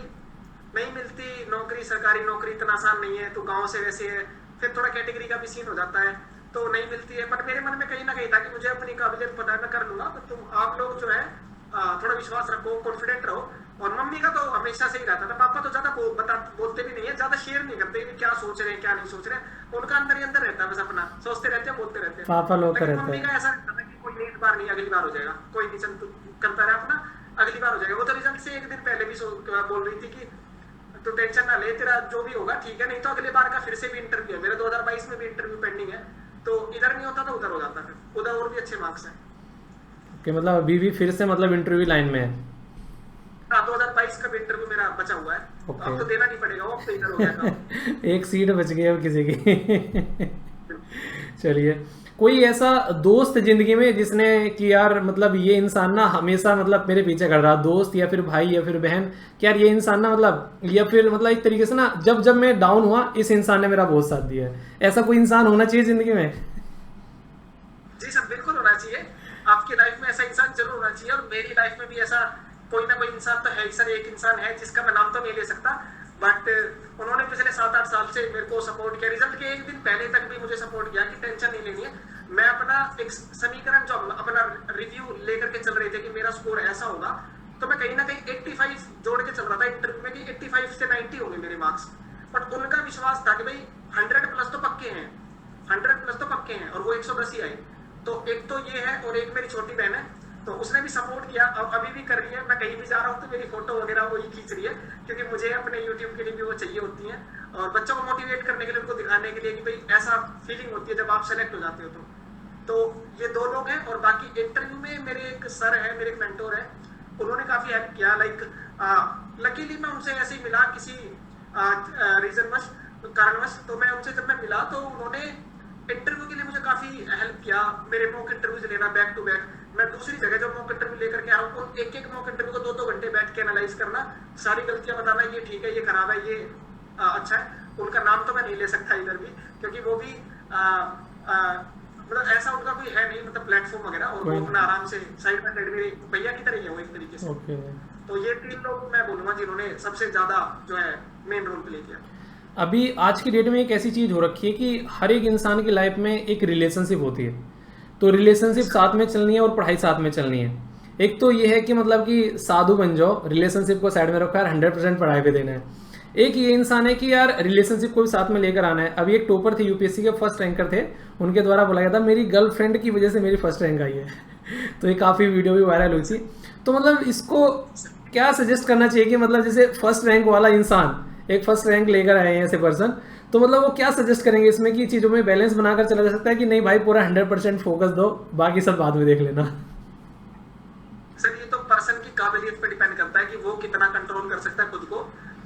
नहीं मिलती नौकरी, सरकारी नौकरी इतना आसान नहीं है, तो गाँव से वैसे है, फिर थोड़ा कैटेगरी का भी सीन हो जाता है तो नहीं मिलती है। बट मेरे मन में कहीं ना कहीं था कि मुझे अपनी काबिलियत पता है, मैं कर लूंगा। तो तुम आप लोग जो है थोड़ा विश्वास रखो, कॉन्फिडेंट रहो। और मम्मी का तो हमेशा से ही रहता था, पापा तो ज्यादा बोलते भी नहीं है, ज्यादा शेयर नहीं करते कि क्या सोच रहे हैं क्या नहीं सोच रहे हैं। उनका अंदर ही अंदर रहता है, बस अपना सोचते रहते हैं, बोलते रहते हैं। पापा लोग लेकिन रहते मम्मी का ऐसा रहता था कि कोई एक बार नहीं, अगली बार हो जाएगा, कोई नहीं, चल तू करता रहा अपना, अगली बार हो जाएगा। वो तो रिजल्ट से एक दिन पहले भी बोल रही थी कि तो टेंशन ना ले, तेरा जो भी होगा ठीक है, नहीं तो अगले बार का फिर से भी इंटरव्यू है। मेरा 2022 में भी इंटरव्यू पेंडिंग है, तो इधर नहीं होता तो उधर हो जाता, फिर उधर और भी अच्छे मार्क्स हैं। कि मतलब अभी भी फिर से मतलब इंटरव्यू लाइन में है? हाँ 2022 का भी इंटरव्यू मेरा बचा हुआ है। अब तो देना नहीं पड़ेगा, वो अब तो इधर हो गया काम। एक सीट बच गई अब किसी की। चलिए, कोई ऐसा दोस्त जिंदगी में जिसने कि यार मतलब ये इंसान ना हमेशा मतलब मेरे पीछे खड़ रहा, दोस्त या फिर भाई या फिर बहन, कि यार ये इंसान ना मतलब, या फिर मतलब एक तरीके से ना जब जब मैं डाउन हुआ इस इंसान ने मेरा बहुत साथ दिया है, ऐसा कोई इंसान होना चाहिए जिंदगी में? जी सर बिल्कुल होना चाहिए। आपकी लाइफ में ऐसा इंसान जरूर होना चाहिए, और मेरी लाइफ में भी ऐसा कोई ना कोई इंसान तो है ही सर। एक इंसान है जिसका मैं नाम तो नहीं ले सकता, बट उन्होंने पिछले 7-8 साल से मेरे को सपोर्ट किया। रिजल्ट के एक दिन पहले तक भी मुझे सपोर्ट किया कि टेंशन नहीं लेनी है। मैं अपना एक समीकरण जो अपना रिव्यू लेकर के चल रहे थे कि मेरा स्कोर ऐसा होगा, तो मैं कहीं ना कहीं 85 जोड़ के चल रहा था इंटरव्यू में कि 85 से 90 होंगे मेरे मार्क्स। बट उनका विश्वास था कि भाई 100 प्लस तो पक्के हैं, 100 प्लस तो पक्के हैं, और वो 110 ही आए। तो एक तो ये है, और एक मेरी छोटी बहन है तो उसने भी सपोर्ट किया, अब अभी भी कर रही है। मैं कहीं भी जा रहा हूँ तो मेरी फोटो वगैरह वही खींच रही है, क्योंकि मुझे अपने यूट्यूब के लिए भी वो चाहिए होती है, और बच्चों को मोटिवेट करने के लिए, उनको दिखाने के लिए कि भाई ऐसा फीलिंग होती है जब आप सेलेक्ट हो जाते हो। तो ये 2 लोग हैं। और बाकी इंटरव्यू में मेरे एक सर है, मेरे एक मेंटोर है, उन्होंने काफी हेल्प किया। लाइक लकीली मैं उनसे ऐसे ही मिला किसी रीजनवश, कारणवश। तो मैं उनसे जब मैं मिला तो उन्होंने इंटरव्यू के लिए मुझे काफी हेल्प किया, मेरे मॉक इंटरव्यूज लेना बैक टू बैक। मैं दूसरी जगह जब मॉक इंटरव्यू लेकर के आऊँ, एक मॉक इंटरव्यू को 2-2 घंटे बैठ के एनालाइज करना, सारी गलतियां बताना, ये ठीक है, ये खराब है, ये अच्छा है। उनका नाम तो मैं नहीं ले सकता इधर भी, क्योंकि वो भी मतलब ऐसा उनका कोई है नहीं, मतलब प्लेटफॉर्म वगैरह, और वो अपना आराम से साइड बाय साइड मेरे भैया की तरह ही है वो एक तरीके से। तो ये 3 लोग मैं बोलूंगा जिन्होंने सबसे ज्यादा जो है मेन रोल प्ले किया। अभी आज की डेट में एक ऐसी चीज हो रखी है कि हर एक इंसान की लाइफ में एक रिलेशनशिप होती है, तो रिलेशनशिप साथ में चलनी है और पढ़ाई साथ में चलनी है। एक तो ये है कि मतलब कि साधु बन जाओ, रिलेशनशिप को साइड में रखो यार, 100% पढ़ाई पे देना है। एक ये इंसान है कि यार रिलेशनशिप को भी साथ में लेकर आना है। अभी एक टॉपर थे यूपीएससी के, फर्स्ट रैंकर थे, उनके द्वारा बोला गया था मेरी गर्लफ्रेंड की वजह से मेरी फर्स्ट रैंक आई है तो ये काफ़ी वीडियो भी वायरल हुई थी। तो मतलब इसको क्या सजेस्ट करना चाहिए कि मतलब जैसे फर्स्ट रैंक वाला इंसान एक फर्स्ट रैंक लेकर आए हैं ऐसे पर्सन, तो मतलब वो क्या सजेस्ट करेंगे इसमें कि चीज़ों में बैलेंस बनाकर चला जा सकता है कि नहीं भाई पूरा 100% फोकस दो, बाकी सब बाद में देख लेना? सर ये तो पर्सन की काबिलियत पे डिपेंड करता है कि वो कितना कंट्रोल कर सकता है खुद को,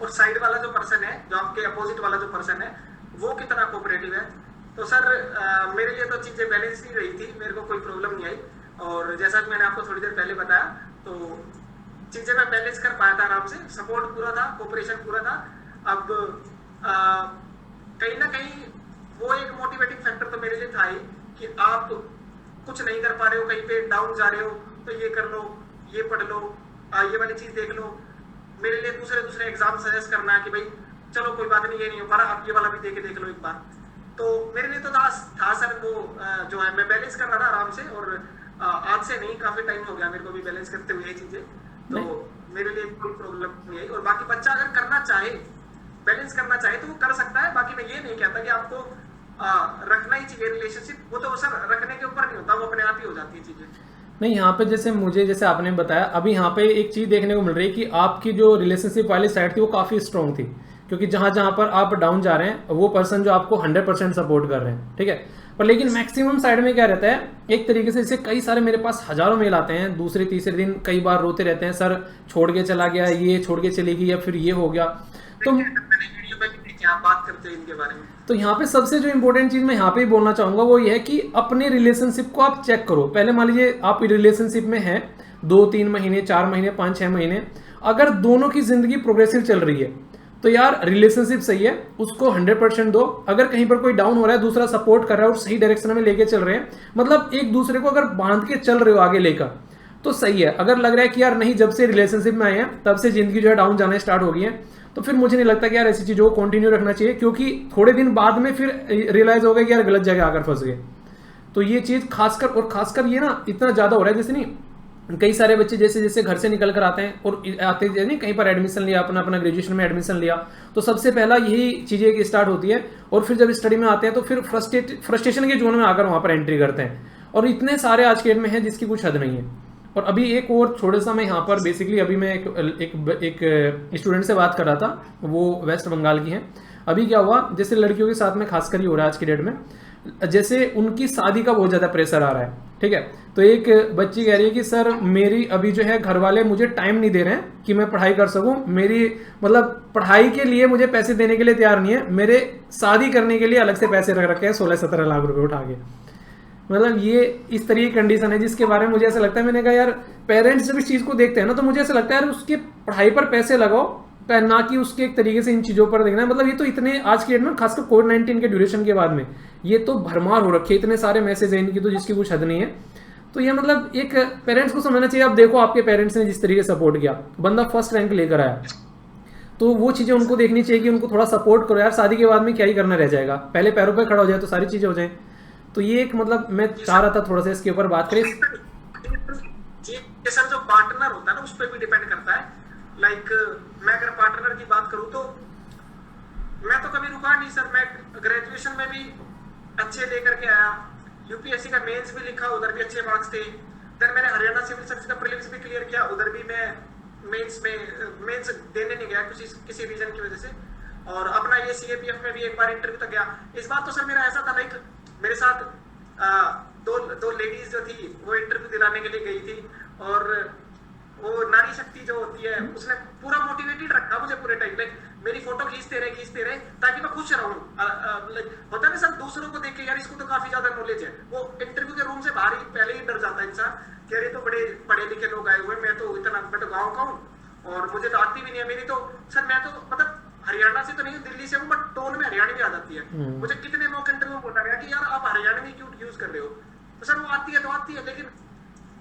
और साइड वाला जो पर्सन है, जो आपके अपोजिट वाला जो पर्सन है, वो कितना कोऑपरेटिव है। तो सर मेरे लिए तो चीजें बैलेंस ही रही थी, मेरे को कोई प्रॉब्लम नहीं आई। और जैसा कि मैंने आपको थोड़ी देर पहले बताया, तो चीजें मैं बैलेंस कर पाया था आराम से, सपोर्ट पूरा था, कोऑपरेशन पूरा था। अब कहीं ना कहीं वो एक मोटिवेटिंग फैक्टर तो मेरे लिए था ही कि आप कुछ नहीं कर पा रहे हो, कहीं पे डाउन जा रहे हो, तो ये कर लो, ये पढ़ लो, ये वाली चीज देख लो। मेरे लिए दूसरे एग्जाम सजेस्ट करना कि भाई चलो कोई बात नहीं, ये नहीं हो पा रहा, आप ये वाला भी देख लो एक बार। तो मेरे लिए तो था सर वो जो है मैं बैलेंस कर रहा था आराम से, और आज से नहीं काफी टाइम हो गया मेरे को भी बैलेंस करते हुए ये चीजें, तो मेरे लिए कोई प्रॉब्लम नहीं आई। और बाकी बच्चा अगर करना चाहे, बैलेंस करना चाहे तो वो कर सकता है। बाकी मैं ये नहीं कहता कि आपको रखना ही चाहिए रिलेशनशिप, वो तो सर रखने के ऊपर नहीं होता, वो अपने आप ही हो जाती है चीजें। नहीं, यहाँ पे जैसे आपने बताया, अभी यहाँ पे एक चीज़ देखने को मिल रही है कि आपकी जो रिलेशनशिप वाली साइड थी वो काफ़ी स्ट्रॉन्ग थी, क्योंकि जहाँ जहाँ पर आप डाउन जा रहे हैं वो पर्सन जो आपको 100% सपोर्ट कर रहे हैं, ठीक है। पर लेकिन मैक्सिमम साइड में क्या रहता है, एक तरीके से जैसे कई सारे मेरे पास हजारों मेल आते हैं, दूसरे तीसरे दिन कई बार रोते रहते हैं, सर छोड़ के चला गया, ये छोड़ के चली गई, या फिर ये हो गया। तो आप बात करते हैं इनके बारे में, तो यहाँ पे सबसे जो इंपॉर्टेंट चीज मैं यहाँ पे ही बोलना चाहूंगा वो ये है कि अपने रिलेशनशिप को आप चेक करो। पहले मान लीजिए आप रिलेशनशिप में हैं 2-3 महीने, 4 महीने, 5-6 महीने, अगर दोनों की जिंदगी प्रोग्रेसिव चल रही है तो यार रिलेशनशिप सही है, उसको 100% दो। अगर कहीं पर कोई डाउन हो रहा है, दूसरा सपोर्ट कर रहा है और सही डायरेक्शन में लेके चल रहे हैं, मतलब एक दूसरे को अगर बांध के चल रहे हो आगे लेकर, तो सही है। अगर लग रहा है कि यार नहीं, जब से रिलेशनशिप में आए हैं तब से जिंदगी जो है डाउन जाना स्टार्ट हो गई है, तो फिर मुझे नहीं लगता कि यार ऐसी चीज़ों को कंटिन्यू रखना चाहिए, क्योंकि थोड़े दिन बाद में फिर रियलाइज होगा कि यार गलत जगह आकर फंस गए। तो ये चीज़ खासकर ये ना इतना ज़्यादा हो रहा है, जैसे नहीं कई सारे बच्चे जैसे जैसे घर से निकल कर आते हैं और आते नहीं कहीं पर एडमिशन लिया, अपना ग्रेजुएशन में एडमिशन लिया, तो सबसे पहला यही चीज़ें स्टार्ट होती है। और फिर जब स्टडी में आते हैं तो फिर फ्रस्ट्रेशन के जोन में आकर वहाँ पर एंट्री करते हैं, और इतने सारे आज के डेट में हैं जिसकी कुछ हद नहीं है। और अभी एक और थोड़ा सा मैं यहाँ पर बेसिकली अभी मैं एक स्टूडेंट से बात कर रहा था, वो वेस्ट बंगाल की हैं। अभी क्या हुआ, जैसे लड़कियों के साथ में खासकर ही हो रहा है आज की डेट में, जैसे उनकी शादी का बहुत ज़्यादा प्रेशर आ रहा है, ठीक है। तो एक बच्ची कह रही है कि सर मेरी अभी जो है घर वाले मुझे टाइम नहीं दे रहे हैं कि मैं पढ़ाई कर सकूं, मेरी मतलब पढ़ाई के लिए मुझे पैसे देने के लिए तैयार नहीं है, मेरे शादी करने के लिए अलग से पैसे रख रखे हैं 16-17 लाख रुपए उठा के। मतलब ये इस तरह की कंडीशन है जिसके बारे में मुझे ऐसा लगता है, मैंने कहा यार पेरेंट्स जब इस चीज़ को देखते हैं ना, तो मुझे ऐसा लगता है यार उसके पढ़ाई पर पैसे लगाओ, ना कि उसके एक तरीके से इन चीज़ों पर देखना। मतलब ये तो इतने आज के डेट में खासकर कोविड-19 के ड्यूरेशन के बाद में ये तो भरमार हो रखी है, इतने सारे मैसेज हैं इनकी तो जिसकी कुछ हद नहीं है। तो ये मतलब एक पेरेंट्स को समझना चाहिए। अब देखो आपके पेरेंट्स ने जिस तरीके से सपोर्ट किया, बंदा फर्स्ट रैंक लेकर आया, तो वो चीज़ें उनको देखनी चाहिए कि उनको थोड़ा सपोर्ट करो यार, शादी के बाद में क्या ही करना रह जाएगा, पहले पैरों पर खड़ा हो जाए तो सारी चीज़ें हो जाए। तो ये एक मतलब मैं चाह रहा था थोड़ा सा इसके ऊपर बात करें। सर जो पार्टनर होता है ना, उस पर भी डिपेंड करता है। लाइक मैं अगर पार्टनर की बात करूं तो मैं तो कभी रुका नहीं सर, मैं ग्रेजुएशन में भी अच्छे लेकर के आया, यूपीएससी का मेंस भी लिखा, उधर भी अच्छे मार्क्स थे। देन मैंने हरियाणा सिविल सर्विस का प्रीलिम्स भी क्लियर किया, उधर भी मैं मेंस देने नहीं गया किसी रीजन की वजह से। और अपना ये सीएपीएफ में भी एक बार इंटरव्यू तक गया। इस बार तो सर मेरा ऐसा था, लाइक मेरे साथ दो लेडीज जो थी वो इंटरव्यू दिलाने के लिए गई थी, और वो नारी शक्ति जो होती है उसने पूरा मोटिवेटेड रखा मुझे पूरे टाइम। लाइक मेरी फोटो खींचते रहे ताकि मैं खुश रहूं। होता है सब दूसरों को देख के यार इसको तो काफी ज्यादा नॉलेज है, वो इंटरव्यू के रूम से बाहर ही पहले ही डर जाता है इंसान कि अरे तो बड़े पढ़े लिखे लोग आए हुए, मैं तो गाँव का हूँ और मुझे तो आती भी नहीं है। मेरी तो सर मैं तो मतलब हरियाणा से तो नहीं, दिल्ली से हूँ, बट टोन में हरियाणवी आ जाती है। मुझे कितने मौके इंटरव्यू बोला गया कि यार आप हरियाणवी क्यों यूज कर रहे हो, तो सर वो आती है। लेकिन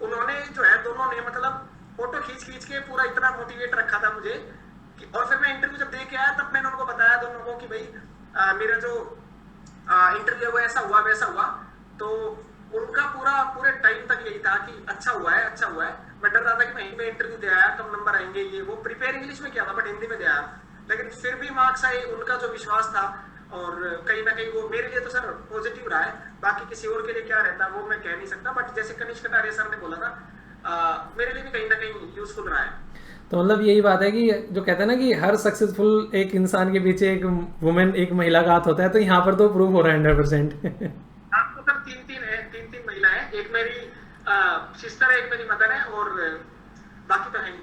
उन्होंने जो है दोनों ने मतलब फोटो खींच के पूरा इतना मोटिवेट रखा था मुझे कि, और फिर मैं इंटरव्यू जब दे के आया तब मैंने उनको बताया दोनों को कि भाई मेरा जो इंटरव्यू हुआ ऐसा हुआ वैसा हुआ। तो उनका पूरे टाइम तक यही था कि अच्छा हुआ है। मैं डर रहा था कि मैं इंटरव्यू दे आया, कम नंबर आएंगे, ये वो प्रिपेयर इंग्लिश में किया था बट हिंदी में दे आया। लेकिन फिर भी मार्क्स आए, उनका जो विश्वास था, और कहीं ना कहीं वो मेरे लिए तो सर पॉजिटिव रहा है। बाकी किसी और के लिए क्या रहता वो मैं कह नहीं सकता, बट जैसे कनिष्क कटारिया सर ने बोला था, मेरे लिए भी कहीं ना कहीं यूजफुल रहा है। तो मतलब यही बात है कि जो कहते हैं ना कि हर सक्सेसफुल एक इंसान के पीछे एक वुमेन, एक महिला का हाथ होता है, तो यहाँ पर तो प्रूव हो रहा है 100%। आप तो सर तीन तीन है, तीन तीन महिला है, एक मेरी सिस्टर है, एक मेरी मदर है, और बाकी तो है नहीं।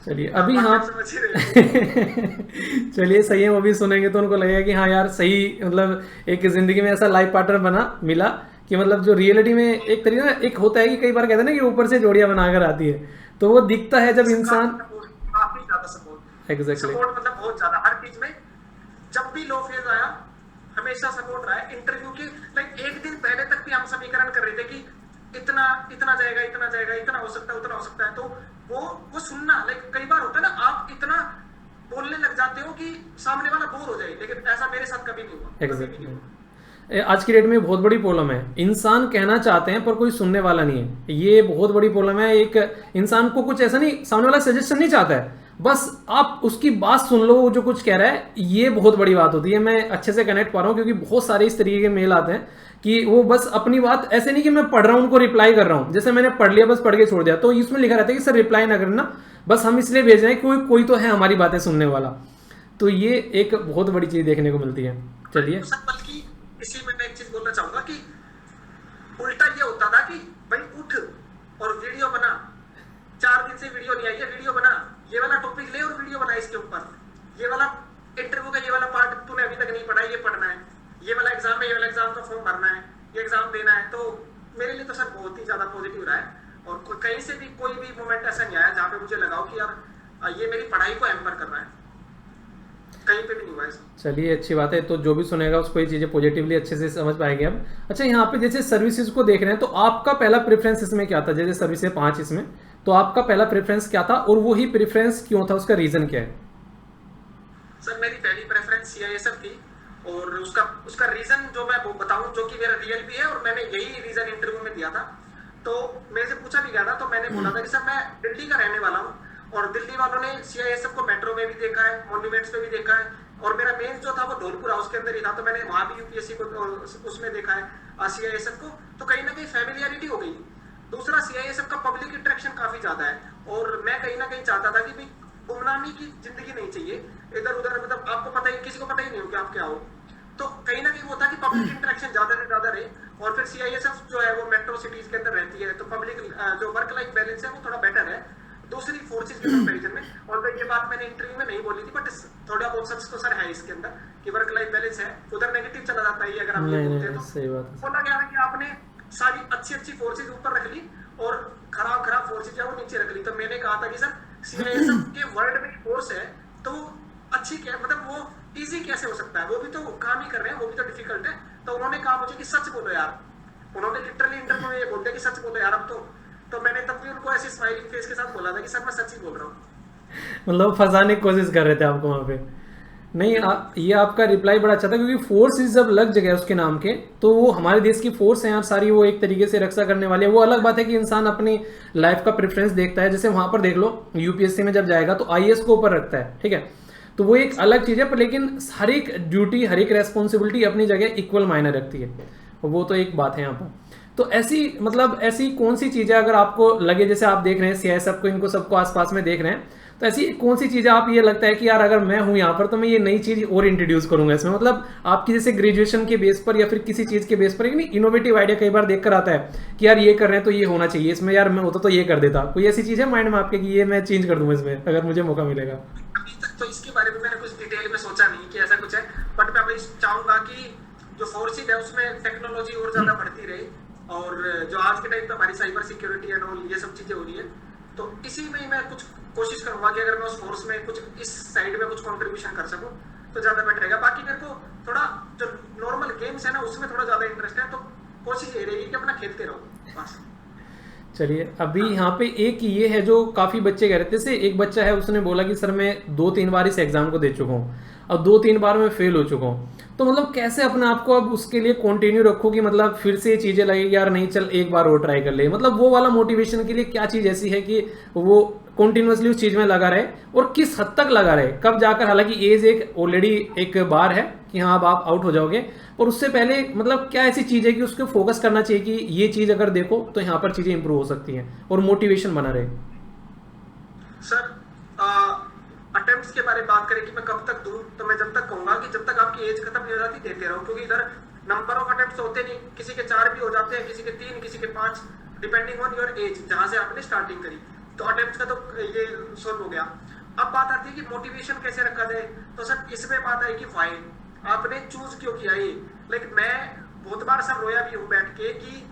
चलिए अभी बाकी हाँ। आप समझ ही रहे हो। चलिए सही है, वो भी सुनेंगे तो उनको लगेगा कि हाँ यार सही, मतलब एक जिंदगी में ऐसा लाइफ पार्टनर बना मिला कि मतलब जो रियलिटी में एक तरीके ना, एक होता है कि कई बार कहते हैं ना कि ऊपर से जोड़ियां बनाकर आती है, तो वो दिखता है जब इंसान। काफी ज्यादा सपोर्ट, एग्जैक्टली। सपोर्ट मतलब बहुत ज्यादा हर चीज में। जब भी लो फेज आया हमेशा सपोर्ट रहा है। इंटरव्यू के लाइक एक दिन पहले तक भी हम समीकरण कर रहे थे कि इतना इतना जाएगा, इतना जाएगा, इतना हो सकता है, उतना हो सकता है। तो वो सुनना, लाइक कई बार होता है ना, आप इतना बोलने लग जाते हो कि सामने वाला बोर हो जाए, लेकिन ऐसा मेरे साथ कभी नहीं हुआ, कभी भी नहीं एग्जैक्टली। हुआ। आज की डेट में बहुत बड़ी प्रॉब्लम है, इंसान कहना चाहते हैं पर कोई सुनने वाला नहीं है, ये बहुत बड़ी प्रॉब्लम है। एक इंसान को कुछ ऐसा नहीं, सामने वाला सजेशन नहीं चाहता है, बस आप उसकी बात सुन लो, वो जो कुछ कह रहा है, ये बहुत बड़ी बात होती है। मैं अच्छे से कनेक्ट पा रहा हूँ क्योंकि बहुत सारे इस तरीके के मेल आते हैं कि वो बस अपनी बात, ऐसे नहीं कि मैं पढ़ रहा हूँ उनको रिप्लाई कर रहा हूँ, जैसे मैंने पढ़ लिया बस पढ़ के छोड़ दिया, तो इसमें लिखा रहता है कि सर रिप्लाई ना करना, बस हम इसलिए भेज रहे हैं कोई कोई तो है हमारी बातें सुनने वाला। तो ये एक बहुत बड़ी चीज देखने को मिलती है। चलिए। सर बल्कि इसी में मैं एक चीज बोलना चाहूंगा कि उल्टा ये होता था कि भाई उठ और वीडियो बना, 4 दिन से वीडियो नहीं आई है, वीडियो बना, ये वाला टॉपिक ले और वीडियो बना इसके ऊपर, ये वाला इंटरव्यू का ये वाला पार्ट तूने अभी तक नहीं पढ़ा, ये पढ़ना है, ये वाला एग्जाम है, ये वाला एग्जाम का फॉर्म भरना है, ये एग्जाम देना है। तो मेरे लिए तो सर बहुत ही ज्यादा पॉजिटिव रहा है, और कहीं से भी कोई भी मोमेंट ऐसा नहीं आया जहाँ पे मुझे लगाओ कि यार ये मेरी पढ़ाई को हैम्पर कर रहा है, कहीं पे भी नहीं हुआ ऐसा। चलिए अच्छी बात है, तो जो भी सुनेगा उसको ये चीज़ें पॉजिटिवली अच्छे से समझ पाएंगे अब। अच्छा, यहाँ पे जैसे सर्विसेज को देख रहे हैं, तो आपका पहला प्रेफरेंस इसमें क्या था? जैसे सर्विस है 5 इसमें, तो आपका पहला प्रेफरेंस क्या था और वही प्रेफरेंस क्यों था, उसका रीजन क्या है? सर मेरी पहली प्रेफरेंस सीआईएसएफ थी, और उसका उसका रीजन जो मैं वो बताऊं, जो कि मेरा रियल भी है, और मैंने यही रीजन इंटरव्यू में दिया था। तो मेरे से पूछा भी गया था, तो मैंने बोला था कि सर मैं दिल्ली का रहने वाला हूँ, और दिल्ली वालों ने सीआईएसएफ को मेट्रो में भी देखा है, मॉन्यूमेंट्स पे भी देखा है, और मेरा मेन जो था वो धौलपुर हाउस के अंदर ही था, तो मैंने वहां भी यूपीएससी को उसमें देखा है सीआईएसएफ को, तो कहीं ना कहीं फैमिलियरिटी हो गई। दूसरा, सीआईएसएफ का पब्लिक इंटरेक्शन काफी ज्यादा है, और मैं कहीं ना कहीं चाहता था कि भाई गुमनामी की जिंदगी नहीं चाहिए इधर उधर, मतलब आपको पता ही, किसी को पता ही नहीं हो कि आप क्या हो। तो कहीं ना कहीं वो था कि पब्लिक इंटरेक्शन ज्यादा से ज्यादा रहे, और फिर सीआईएसएफ जो है वो मेट्रो सिटीज के अंदर रहती है, तो पब्लिक जो वर्क लाइफ बैलेंस है वो थोड़ा बेटर है दूसरी फोर्सेज के कंपैरिजन में। और ये बात मैंने इंटरव्यू में नहीं बोली थी, बट थोड़ा बहुत सच तो सर है इसके अंदर कि वर्क लाइफ बैलेंस है, उधर नेगेटिव चला जाता है अगर आप ये बोलते हैं तो। सही बात है। बोला गया है कि आपने सारी अच्छी अच्छी फोर्सेज ऊपर रख ली और खराब खराब फोर्सेज है वो नीचे रख ली। तो मैंने कहा था कि सर सीआईएसएफ के वर्ल्ड में फोर्स है तो अच्छी क्या, मतलब वो इजी कैसे हो सकता है, वो भी तो काम ही कर रहे हैं, वो भी तो डिफिकल्ट है। तो उन्होंने कहा मुझे कि सच बोलो यार, उन्होंने लिटरली इंटरव्यू में ये बोल दिया कि सच बोलो यार अब तो मैंने तब भी उनको ऐसे स्माइलिंग फेस के साथ बोला था कि सर मैं सच ही बोल रहा हूँ। मतलब फंसाने की कोशिश कर रहे थे आपको वहाँ पे। नहीं ये आपका रिप्लाई बड़ा अच्छा था, क्योंकि फोर्सेस जब लग जगह उसके नाम के, तो वो हमारे देश की फोर्स है यार सारी, वो एक तरीके से रक्षा करने वाली है। वो अलग बात है कि इंसान अपनी लाइफ का प्रेफरेंस देखता है, जैसे वहाँ पर देख लो यूपीएससी में जब जाएगा तो आईएएस को ऊपर रखता है, ठीक है, तो वो एक अलग चीज़ है, पर लेकिन हर एक ड्यूटी हर एक रेस्पॉन्सिबिलिटी अपनी जगह इक्वल मायने रखती है, वो तो एक बात है यहाँ पर। तो ऐसी मतलब ऐसी कौन सी चीज़ें अगर आपको लगे, जैसे आप देख रहे हैं सीआईएसएफ को, इनको सबको आसपास में देख रहे हैं, तो ऐसी कौन सी चीज़ें आप ये लगता है कि यार अगर मैं हूँ यहाँ पर तो मैं ये नई चीज़ और इंट्रोड्यूस करूंगा इसमें, मतलब आपकी जैसे ग्रेजुएशन के बेस पर या फिर किसी चीज़ के बेस पर एक इनोवेटिव आइडिया कई बार देख कर आता है कि यार ये कर रहे हैं तो ये होना चाहिए इसमें, यार मैं होता तो ये कर देता। कोई ऐसी चीज़ है माइंड में आपके कि ये मैं चेंज कर दूंगा इसमें अगर मुझे मौका मिलेगा? अभी तक तो इसके बारे में मैंने कुछ डिटेल में सोचा नहीं कि ऐसा कुछ है, बट मैं अभी चाहूंगा कि जो फोर्सेज है उसमें टेक्नोलॉजी और ज्यादा बढ़ती रहे, और जो आज के टाइम पे हमारी साइबर सिक्योरिटी एंड ऑल ये सब चीजें हो रही है, तो इसी में ही मैं कुछ कोशिश करूंगा कि अगर मैं उस फोर्स में कुछ इस साइड में कुछ कंट्रीब्यूशन कर सकूं तो ज्यादा बेटर रहेगा। बाकी मेरे को थोड़ा जो नॉर्मल गेम्स है ना उसमें थोड़ा ज्यादा इंटरेस्ट है, तो कोशिश ये रहेगी कि अपना खेलते रहो बस। चलिए अभी यहाँ पे एक ये है जो काफ़ी बच्चे कह रहे थे, जैसे एक बच्चा है उसने बोला कि सर मैं 2-3 बार इस एग्ज़ाम को दे चुका हूँ, और 2-3 बार मैं फेल हो चुका हूँ। तो मतलब कैसे अपने आप को अब उसके लिए कंटिन्यू रखो कि मतलब फिर से ये चीज़ें लगेगी यार नहीं चल एक बार और ट्राई कर ले, मतलब वो वाला मोटिवेशन के लिए क्या चीज़ ऐसी है कि वो कंटिन्यूअसली उस चीज़ में लगा रहे, और किस हद तक लगा रहे, कब जाकर, हालांकि एज एक ऑलरेडी एक बार है कि हाँ अब आप आउट हो जाओगे, और उससे पहले मतलब क्या ऐसी चीज़ है कि उसको फोकस करना चाहिए कि ये चीज़ अगर देखो तो यहाँ पर चीज़ें इंप्रूव हो सकती हैं और मोटिवेशन बना रहे। सर अटेम्प्ट्स के बारे में बात करें कि मैं कब तक दूं, तो मैं जब तक कहूंगा कि जब तक आपकी एज खत्म नहीं हो जाती देते रहो, क्योंकि इधर नंबर ऑफ अटेम्प्ट्स होते नहीं, किसी के 4 भी हो जाते हैं, किसी के 3, किसी के 5, डिपेंडिंग ऑन योर एज जहां से आपने स्टार्टिंग करी। तो अटेम्प्ट्स का तो ये सोल्व हो गया। अब बात आती है कि मोटिवेशन कैसे रखा जाए, तो सर इसमें बात आई कि वाई आपने चूज क्यों किया ये। लाइक मैं बहुत बार सर रोया भी हूँ बैठ के कि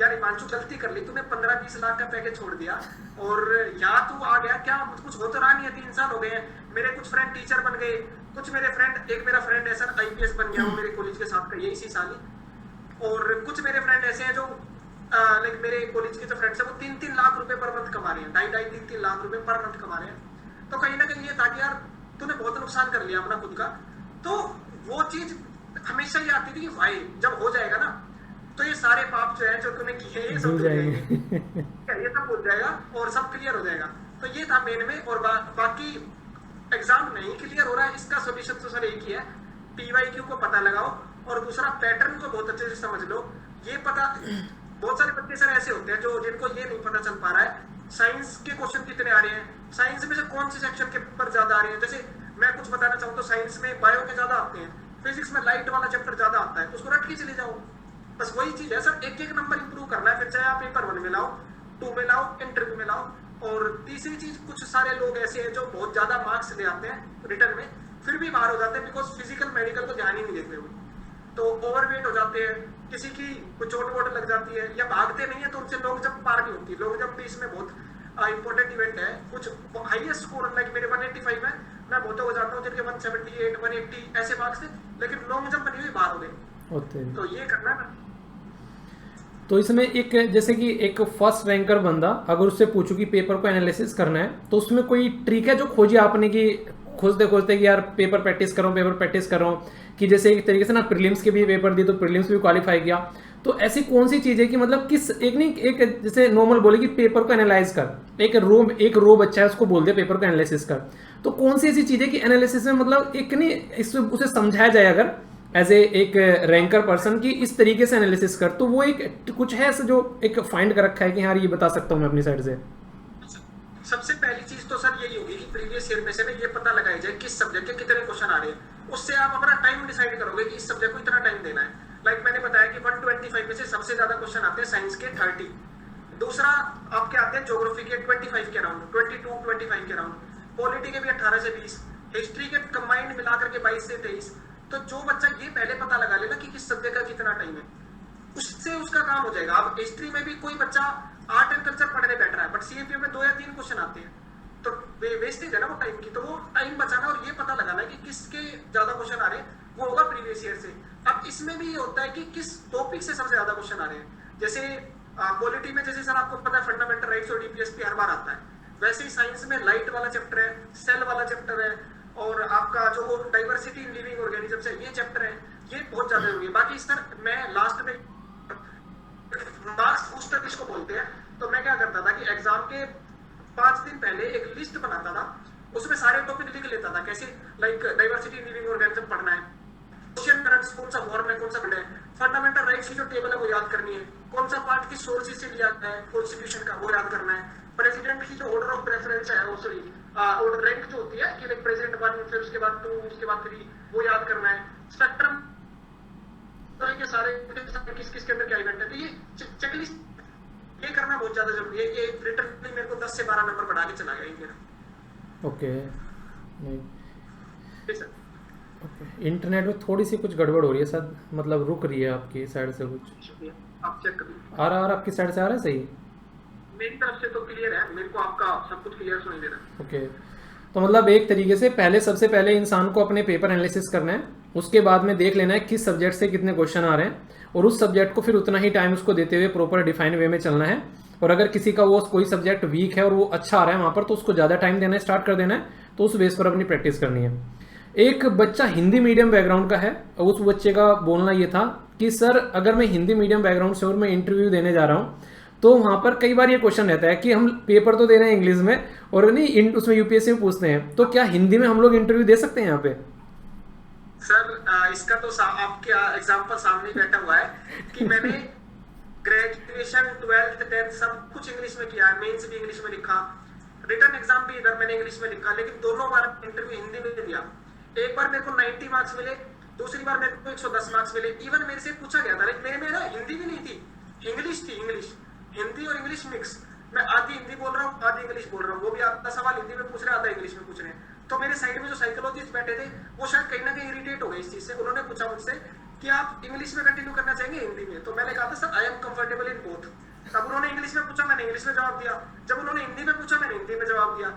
यार हिमांशु गलती कर ली, तूने 15-20 लाख का पैकेज छोड़ दिया और यहाँ तू आ गया, क्या कुछ हो तो रहा नहीं है, 3 साल हो गए हैं, मेरे कुछ फ्रेंड टीचर बन गए, कुछ मेरे फ्रेंड, एक मेरा फ्रेंड है सर आईपीएस बन गया, वो मेरे कॉलेज के साथ का ये इसी साल ही, और कुछ मेरे फ्रेंड ऐसे हैं जो लाइक मेरे कॉलेज के जो फ्रेंड्स हैं वो 3-3 लाख रुपए पर मंथ कमा रहे हैं, 2.5-3 लाख रुपए पर मंथ कमा रहे हैं। तो कहीं ना कहीं ये था कि यार तूने बहुत नुकसान कर लिया अपना खुद का। तो वो चीज हमेशा ही आती थी कि भाई जब हो जाएगा ना तो ये सारे पाप जो है जो तूने किए ये सब भूल धुल जाएंगे। जाएंगे, ये सब भूल जाएगा और सब क्लियर हो जाएगा। तो ये था मेन में। और बाकी एग्जाम नहीं क्लियर हो रहा है, इसका सोल्यूशन तो सर एक ही है, पीवाईक्यू को पता लगाओ और दूसरा पैटर्न को बहुत अच्छे से समझ लो। ये पता, बहुत सारे बच्चे सर ऐसे होते हैं जो जिनको ये नहीं पता चल पा रहा है साइंस के क्वेश्चन कितने आ रहे हैं, साइंस में से कौन से सेक्शन के पर ज्यादा आ रहे हैं। जैसे मैं कुछ बताना चाहूँ तो साइंस में बायो के ज्यादा आते हैं, फिजिक्स में लाइट वाला चैप्टर ज्यादा आता है, तो उसको रट के चले जाओ। बस वही चीज है सर, एक एक नंबर इंप्रूव करना है, फिर चाहे आप पेपर 1 में लाओ, 2 में लाओ, इंटरव्यू में लाओ। और तीसरी चीज, कुछ सारे लोग ऐसे हैं जो बहुत ज्यादा मार्क्स ले आते हैं रिटर्न में, फिर भी बाहर हो जाते हैं बिकॉज फिजिकल मेडिकल को ध्यान ही नहीं देते हुए, तो ओवरवेट हो जाते हैं, किसी की कुछ चोट वोट लग जाती है या भागते नहीं है तो उनसे लॉन्ग जंप पार नहीं होती। लॉन्ग जंप भी इसमें बहुत इंपॉर्टेंट इवेंट है। कुछ हाईएस्ट स्कोर लाइक मेरे 185 है, मैं बहुत हो जाता हूँ जिनके 178 180 ऐसे मार्क्स थे, लेकिन लॉन्ग जंप नहीं हुई, बाहर हो गए। तो ये करना है। तो इसमें एक जैसे कि एक फर्स्ट रैंकर बंदा अगर उससे पूछो कि पेपर को एनालिसिस करना है तो उसमें कोई ट्रिक है जो खोजी आपने कि खोजते खोजते कि यार पेपर प्रैक्टिस कर रहा हूँ कि जैसे एक तरीके से ना प्रीलिम्स के भी पेपर दिए तो प्रीलिम्स भी क्वालिफाई किया, तो ऐसी कौन सी चीज़ है कि मतलब किस एक नहीं एक जैसे नॉर्मल बोले कि पेपर को एनालाइज कर, एक रो बच्चा है उसको बोल दे पेपर को एनालिसिस कर, तो कौन सी ऐसी चीज़ है कि एनालिसिस में मतलब एक नहीं इससे उसे समझाया जाए अगर एज एक रैंकर पर्सन की इस तरीके से एनालिसिस कर, तो वो एक कुछ है ऐसा जो एक फाइंड कर रखा है कि हाँ ये बता सकता हूँ मैं अपनी साइड से। सबसे पहली चीज तो सर यही होगी कि प्रीवियस ईयर में से ना ये पता लगाया जाए किस सब्जेक्ट के कितने क्वेश्चन आ रहे हैं, उससे आप अपना टाइम डिसाइड करोगे कि इस सब्जेक्ट को इतना टाइम देना है। लाइक मैंने बताया कि 125 में से सबसे ज्यादा क्वेश्चन आते हैं साइंस के 30, दूसरा आपके आते हैं ज्योग्राफी के 25 के अराउंड, 22-25 के अराउंड, पॉलिटी के भी 18 से 20, हिस्ट्री के कंबाइंड मिलाकर के 22 से 23। तो जो बच्चा ये पहले पता लगा लेना कि किस सब्जेक्ट का कितना टाइम है, उससे उसका काम हो जाएगा। अब हिस्ट्री में भी कोई बच्चा आर्ट एंड कल्चर पढ़ने बैठ रहा है बट सीएपीओ में 2 या 3 क्वेश्चन आते हैं, तो वेस्टेज है ना वो टाइम की। तो वो टाइम बचाना और ये पता लगाना है कि किसके ज्यादा क्वेश्चन आ रहे हैं, वो होगा प्रीवियस ईयर से। अब इसमें भी ये होता है कि किस टॉपिक से सबसे ज्यादा क्वेश्चन आ रहे हैं। जैसे पॉलिटी में जैसे सर आपको पता है फंडामेंटल राइट्स और डीपीएसपी हर बार आता है, वैसे ही साइंस में लाइट वाला चैप्टर है, सेल वाला चैप्टर है, और आपका जो डाइवर्सिटी इन लिविंग ऑर्गेनिजम्स है ये चैप्टर है, ये बहुत ज्यादा जरूरी है। बाकी सर मैं लास्ट में मार्क्स बूस्टर इसको बोलते हैं, तो मैं क्या करता था कि एग्जाम के 5 दिन पहले एक लिस्ट बनाता था, उसमें सारे टॉपिक लिख लेता था। कैसे, like diversity in living organism पढ़ना है, ओशियन करंट्स कौन सा फॉर्म है, कौन सा है, फंडामेंटल राइट्स की जो टेबल है वो याद करनी है, कौन सा पार्ट किस सोर्सेज से लिया है कॉन्स्टिट्यूशन का वो याद करना है, प्रेसिडेंट की जो ऑर्डर ऑफ प्रेफरेंस है वो सॉरी ऑर्डर रैंक जो होती है कि लाइक प्रेसिडेंट 1 फिर उसके बाद 2 उसके बाद 3 वो याद करना है, स्पेक्ट्रम के सारे किस किस के अंदर क्या इवेंट है, तो ये चेकलिस्ट ये करना बहुत ज्यादा जरूरी है। ये रिटर्न मेरे को 10 से 12 नंबर बढ़ा के चला गया मेरा। ओके सर ओके, इंटरनेट में थोड़ी सी कुछ गड़बड़ हो रही है सर, मतलब रुक रही है आपकी साइड से कुछ, आप चेक करिए। आ रहा आपकी साइड से आ रहा है सही? मेरी तरफ से तो क्लियर है, मेरे को आपका सब कुछ क्लियर सुनाई दे रहा है। ओके, तो मतलब एक तरीके से सबसे पहले इंसान को अपने पेपर एनालिसिस करना है, उसके बाद में देख लेना है किस सब्जेक्ट से कितने क्वेश्चन आ रहे हैं, और उस सब्जेक्ट को फिर उतना ही टाइम उसको देते हुए प्रॉपर डिफाइन वे में चलना है। और अगर किसी का वो कोई सब्जेक्ट वीक है और वो अच्छा आ रहा है वहाँ पर, तो उसको ज़्यादा टाइम देना स्टार्ट कर देना है, तो उस बेस पर अपनी प्रैक्टिस करनी है। एक बच्चा हिंदी मीडियम बैकग्राउंड का है, उस बच्चे का बोलना ये था कि सर अगर मैं हिंदी मीडियम बैकग्राउंड से और मैं इंटरव्यू देने जा रहा हूँ तो वहाँ पर कई बार ये क्वेश्चन रहता है कि हम पेपर तो दे रहे हैं इंग्लिश में और नहीं उसमें यूपीएससी में पूछते हैं, तो क्या हिंदी में हम लोग इंटरव्यू दे सकते हैं यहाँ पे? सर इसका तो आपके एग्जांपल सामने बैठा हुआ है कि मैंने ग्रेजुएशन 12th 10th सब कुछ इंग्लिश में किया है, मेंस भी इंग्लिश में लिखा, रिटर्न एग्जाम भी इधर मैंने इंग्लिश में लिखा, लेकिन दोनों बार इंटरव्यू हिंदी में दिया। एक बार मेरे को 90 मार्क्स मिले, दूसरी बार मेरे को 110 मार्क्स मिले। इवन मेरे से पूछा गया था, लेकिन मेरे में ना हिंदी भी नहीं थी, इंग्लिश थी, इंग्लिश हिंदी और इंग्लिश मिक्स। मैं आधी हिंदी बोल रहा हूँ आधी इंग्लिश बोल रहा हूँ, वो भी आधा सवाल हिंदी में पूछ रहे हैं आधा इंग्लिश में पूछ रहे हैं। तो मेरे साइड में जो साइकोलॉजिस्ट बैठे थे वो शायद कहीं ना कहीं इरिटेट हो गए इस चीज से। उन्होंने पूछा मुझसे कि आप इंग्लिश में कंटिन्यू करना चाहेंगे हिंदी में? तो मैंने कहा था sir I am comfortable in both. तब उन्होंने इंग्लिश में पूछा, मैंने इंग्लिश में जवाब दिया। जब उन्होंने हिंदी में पूछा, मैंने हिंदी में जवाब दिया।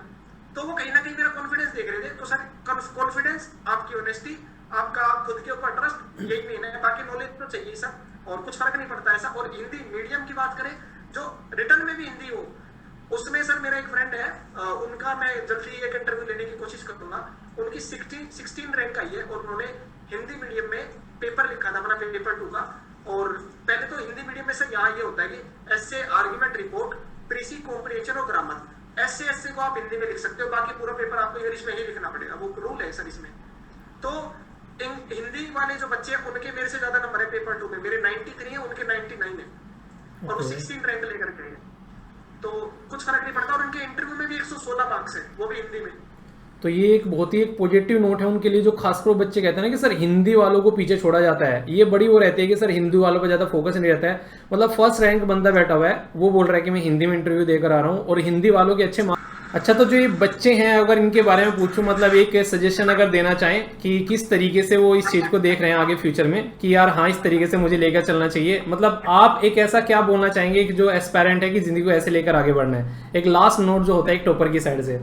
तो वो कहीं ना कहीं मेरा कॉन्फिडेंस देख रहे थे। तो सर कॉन्फिडेंस, आपकी ऑनेस्टी, आपका खुद के ऊपर ट्रस्ट, यही मेन है। बाकी नॉलेज तो चाहिए सर, और कुछ फर्क नहीं पड़ता ऐसा। और हिंदी मीडियम की बात करें जो रिटर्न में भी हिंदी हो, उसमें सर मेरा एक फ्रेंड है, उनका मैं जल्दी एक इंटरव्यू लेने की कोशिश करूंगा। उनकी 16 रैंक आई है और उन्होंने हिंदी मीडियम में पेपर लिखा था अपना पेपर 2 का। और पहले तो हिंदी मीडियम में सर यहाँ ये होता है कि एसे, आर्गुमेंट, रिपोर्ट, प्रीसी, कॉम्प्रिहेंशन और ग्रामर, ऐसे को आप हिंदी में लिख सकते हो, बाकी पूरा पेपर आपको इंग्लिश में ही लिखना पड़ेगा, वो रूल है सर इसमें। तो हिंदी वाले जो बच्चे हैं उनके मेरे से ज्यादा नंबर है पेपर 2 में, मेरे 93 है, उनके 99 है, और वो 16 रैंक लेकर गए। तो कुछ फर्क नहीं पड़ता। और उनके इंटरव्यू में भी 116 मार्क्स है, वो भी हिंदी में। तो ये एक बहुत ही एक पॉजिटिव नोट है उनके लिए, जो खासकर बच्चे कहते हैं ना कि सर हिंदी वालों को पीछे छोड़ा जाता है। ये बड़ी वो रहती है कि सर हिंदी वालों पर ज़्यादा फोकस नहीं रहता है। मतलब फर्स्ट रैंक बंदा बैठा हुआ है, वो बोल रहा है कि मैं हिंदी में इंटरव्यू देकर आ रहा हूँ और हिंदी वालों के अच्छे। अच्छा, तो जो ये बच्चे हैं अगर इनके बारे में पूछूं, मतलब एक सजेशन अगर देना चाहें कि किस तरीके से वो इस चीज़ को देख रहे हैं आगे फ्यूचर में कि यार हाँ इस तरीके से मुझे लेकर चलना चाहिए, मतलब आप एक ऐसा क्या बोलना चाहेंगे कि जो एस्पायरेंट है कि जिंदगी को ऐसे लेकर आगे बढ़ना है, एक लास्ट नोट जो होता है एक टॉपर की साइड से?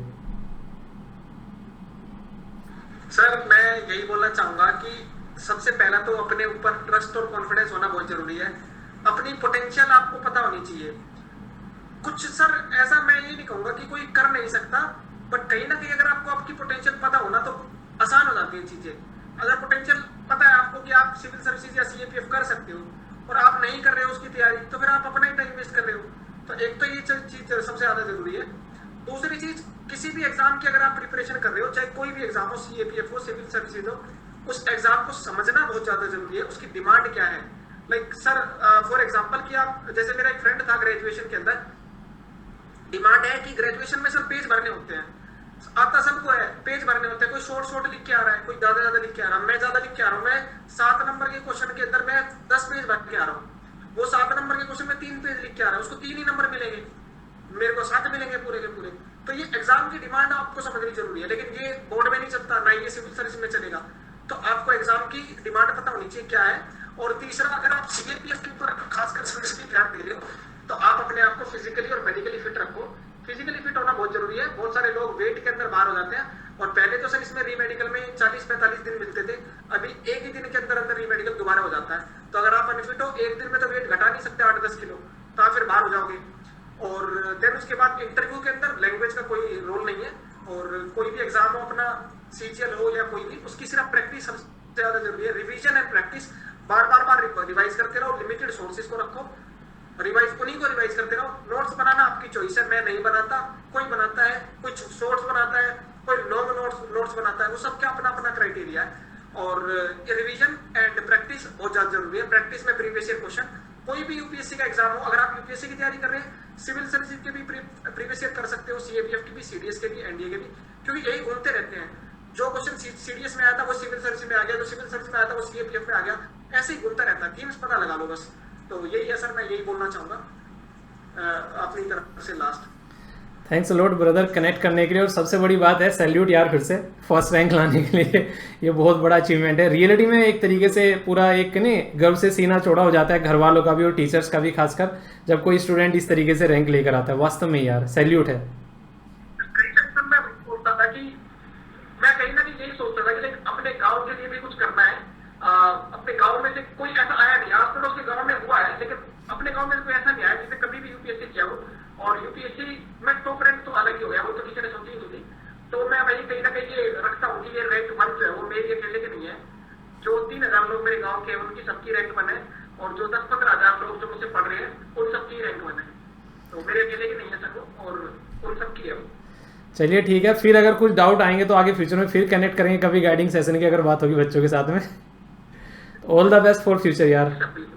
सर मैं यही बोलना चाहूंगा कि सबसे पहला तो अपने ऊपर ट्रस्ट और कॉन्फिडेंस होना बहुत जरूरी है। अपनी पोटेंशियल आपको पता होनी चाहिए। कुछ सर ऐसा मैं ये नहीं कहूंगा कि कोई कर नहीं सकता, बट कहीं ना कहीं अगर आपको आपकी पोटेंशियल पता हो ना तो आसान हो जाती है चीजें। अगर पोटेंशियल पता है आपको कि आप सिविल सर्विसेज या सीएपीएफ कर सकते हो और आप नहीं कर रहे हो उसकी तैयारी, तो फिर आप अपना ही टाइम वेस्ट कर रहे हो। तो एक तो ये चीज सबसे ज्यादा जरूरी है। दूसरी चीज, किसी भी एग्जाम की अगर आप प्रिपरेशन कर रहे हो, चाहे कोई भी एग्जाम हो, सीएपीएफ हो, सिविल सर्विसेज हो, उस एग्जाम को समझना बहुत ज्यादा जरूरी है। उसकी डिमांड क्या है। लाइक सर फॉर एग्जाम्पल कि आप, जैसे मेरा एक फ्रेंड था ग्रेजुएशन के अंदर, डिमांड है कि ग्रेजुएशन में सर पेज भरने होते हैं, आता सबको है, पेज भरने होते हैं। कोई शॉर्ट लिख के आ रहा है, कोई ज्यादा लिख के आ रहा है, मैं ज्यादा लिख के आ रहा हूँ। मैं 7 नंबर के क्वेश्चन के अंदर मैं 10 पेज भर के आ रहा हूँ, वो 7 नंबर के क्वेश्चन में 3 पेज लिख के आ रहा है, उसको 3 ही नंबर मिलेंगे, मेरे को 7 मिलेंगे पूरे के पूरे। तो ये एग्जाम की डिमांड आपको समझनी जरूरी है, लेकिन ये बोर्ड में नहीं चलता, ना ये सिविल सर्विस में चलेगा। तो आपको एग्जाम की डिमांड पता होनी चाहिए क्या है। और तीसरा, अगर आप सीएपीएफ के ऊपर खासकर स्पेसिफिक ध्यान दे रहे हो तो आप अपने आप को फिजिकली और मेडिकली फिट रखो। फिजिकली फिट होना बहुत जरूरी है। बहुत सारे लोग वेट के अंदर बाहर हो जाते हैं, और पहले तो सर इसमें रीमेडिकल में 40-45 दिन मिलते थे, अभी एक ही दिन के अंदर अंदर रीमेडिकल दोबारा हो जाता है। तो अगर आप अनफिट हो, एक दिन में तो वेट घटा नहीं सकते 8-10 किलो, तो आप फिर बाहर हो जाओगे। और देन उसके बाद इंटरव्यू के अंदर लैंग्वेज का कोई रोल नहीं है, और कोई भी एग्जाम हो, अपना सीजीएल हो या कोई भी, उसकी सिर्फ प्रैक्टिस सबसे ज्यादा जरूरी है। Revision and practice, bar revise करते रहो, लिमिटेड सोर्सेज को रखो, रिवाइज उन्हीं को रिवाइज करते रहो। नोट्स बनाना आपकी चॉइस है, मैं नहीं बनाता, कोई बनाता है, कोई शॉर्ट्स बनाता है, कोई लॉन्ग नोट्स बनाता है, वो सबका अपना अपना क्राइटेरिया है। और रिवीजन एंड प्रैक्टिस बहुत ज्यादा जरूरी है। प्रैक्टिस में प्रीवियस ईयर क्वेश्चन, कोई भी यूपीएससी का एग्जाम हो, अगर आप यूपीएससी की तैयारी कर रहे हैं, सिविल सर्विसेज के भी प्रीवियस ईयर कर सकते हो, सीएपीएफ की भी, सीडीएस के भी, एनडीए के भी, क्योंकि यही घूमते रहते हैं। जो क्वेश्चन सीडीएस में आया था वो सिविल सर्विस में आ गया, जो सिविल सर्विस में आया था वो सीएपीएफ में आ गया, ऐसे ही घूमता रहता है। थीम्स पता लगा लो बस। तो यही है सर, मैं यही बोलना चाहूंगा अपनी तरफ से last. Thanks lot brother connect करने के लिए, और सबसे बड़ी बात है सैल्यूट यार फिर से फर्स्ट रैंक लाने के लिए, ये बहुत बड़ा अचीवमेंट है। रियलिटी में एक तरीके से पूरा एक नहीं गर्व से सीना चौड़ा हो जाता है, घर वालों का भी और टीचर्स का भी, खासकर जब कोई स्टूडेंट इस तरीके से रैंक लेकर आता है। वास्तव में यार सैल्यूट है। मैं सोचता था कि मैं कहीं ना कहीं यही सोचता था कि अपने गाँव के लिए भी कुछ करना है। अपने गाँव में से कोई ऐसा आया नहीं, आस पड़ोस के गाँव में हुआ है, लेकिन अपने गाँव में कोई ऐसा नहीं आया जिसने कभी भी यूपीएससी किया हो। और यूपीएससी में टॉप रैंक तो अलग ही हो गया, वो तो किसी ने सोची ही नहीं थी। तो मैं वही कहीं ना कहीं ये रखता हूँ कि ये रैंक 1 जो है वो मेरी अकेले की नहीं है, जो 3,000 लोग मेरे गांव के हैं उनकी सबकी रैंक 1 है, और जो 10-15 हजार लोग जो मुझसे पढ़ रहे हैं उन सबकी रैंक 1 है। तो मेरे अकेले की नहीं है सर वो, और उन सबकी है वो। चलिए ठीक है, फिर अगर कुछ डाउट आएंगे तो आगे फ्यूचर में फिर कनेक्ट करेंगे कभी गाइडिंग सेशन की अगर बात होगी बच्चों के साथ में। All the best for future यार। सब बिल्कुल।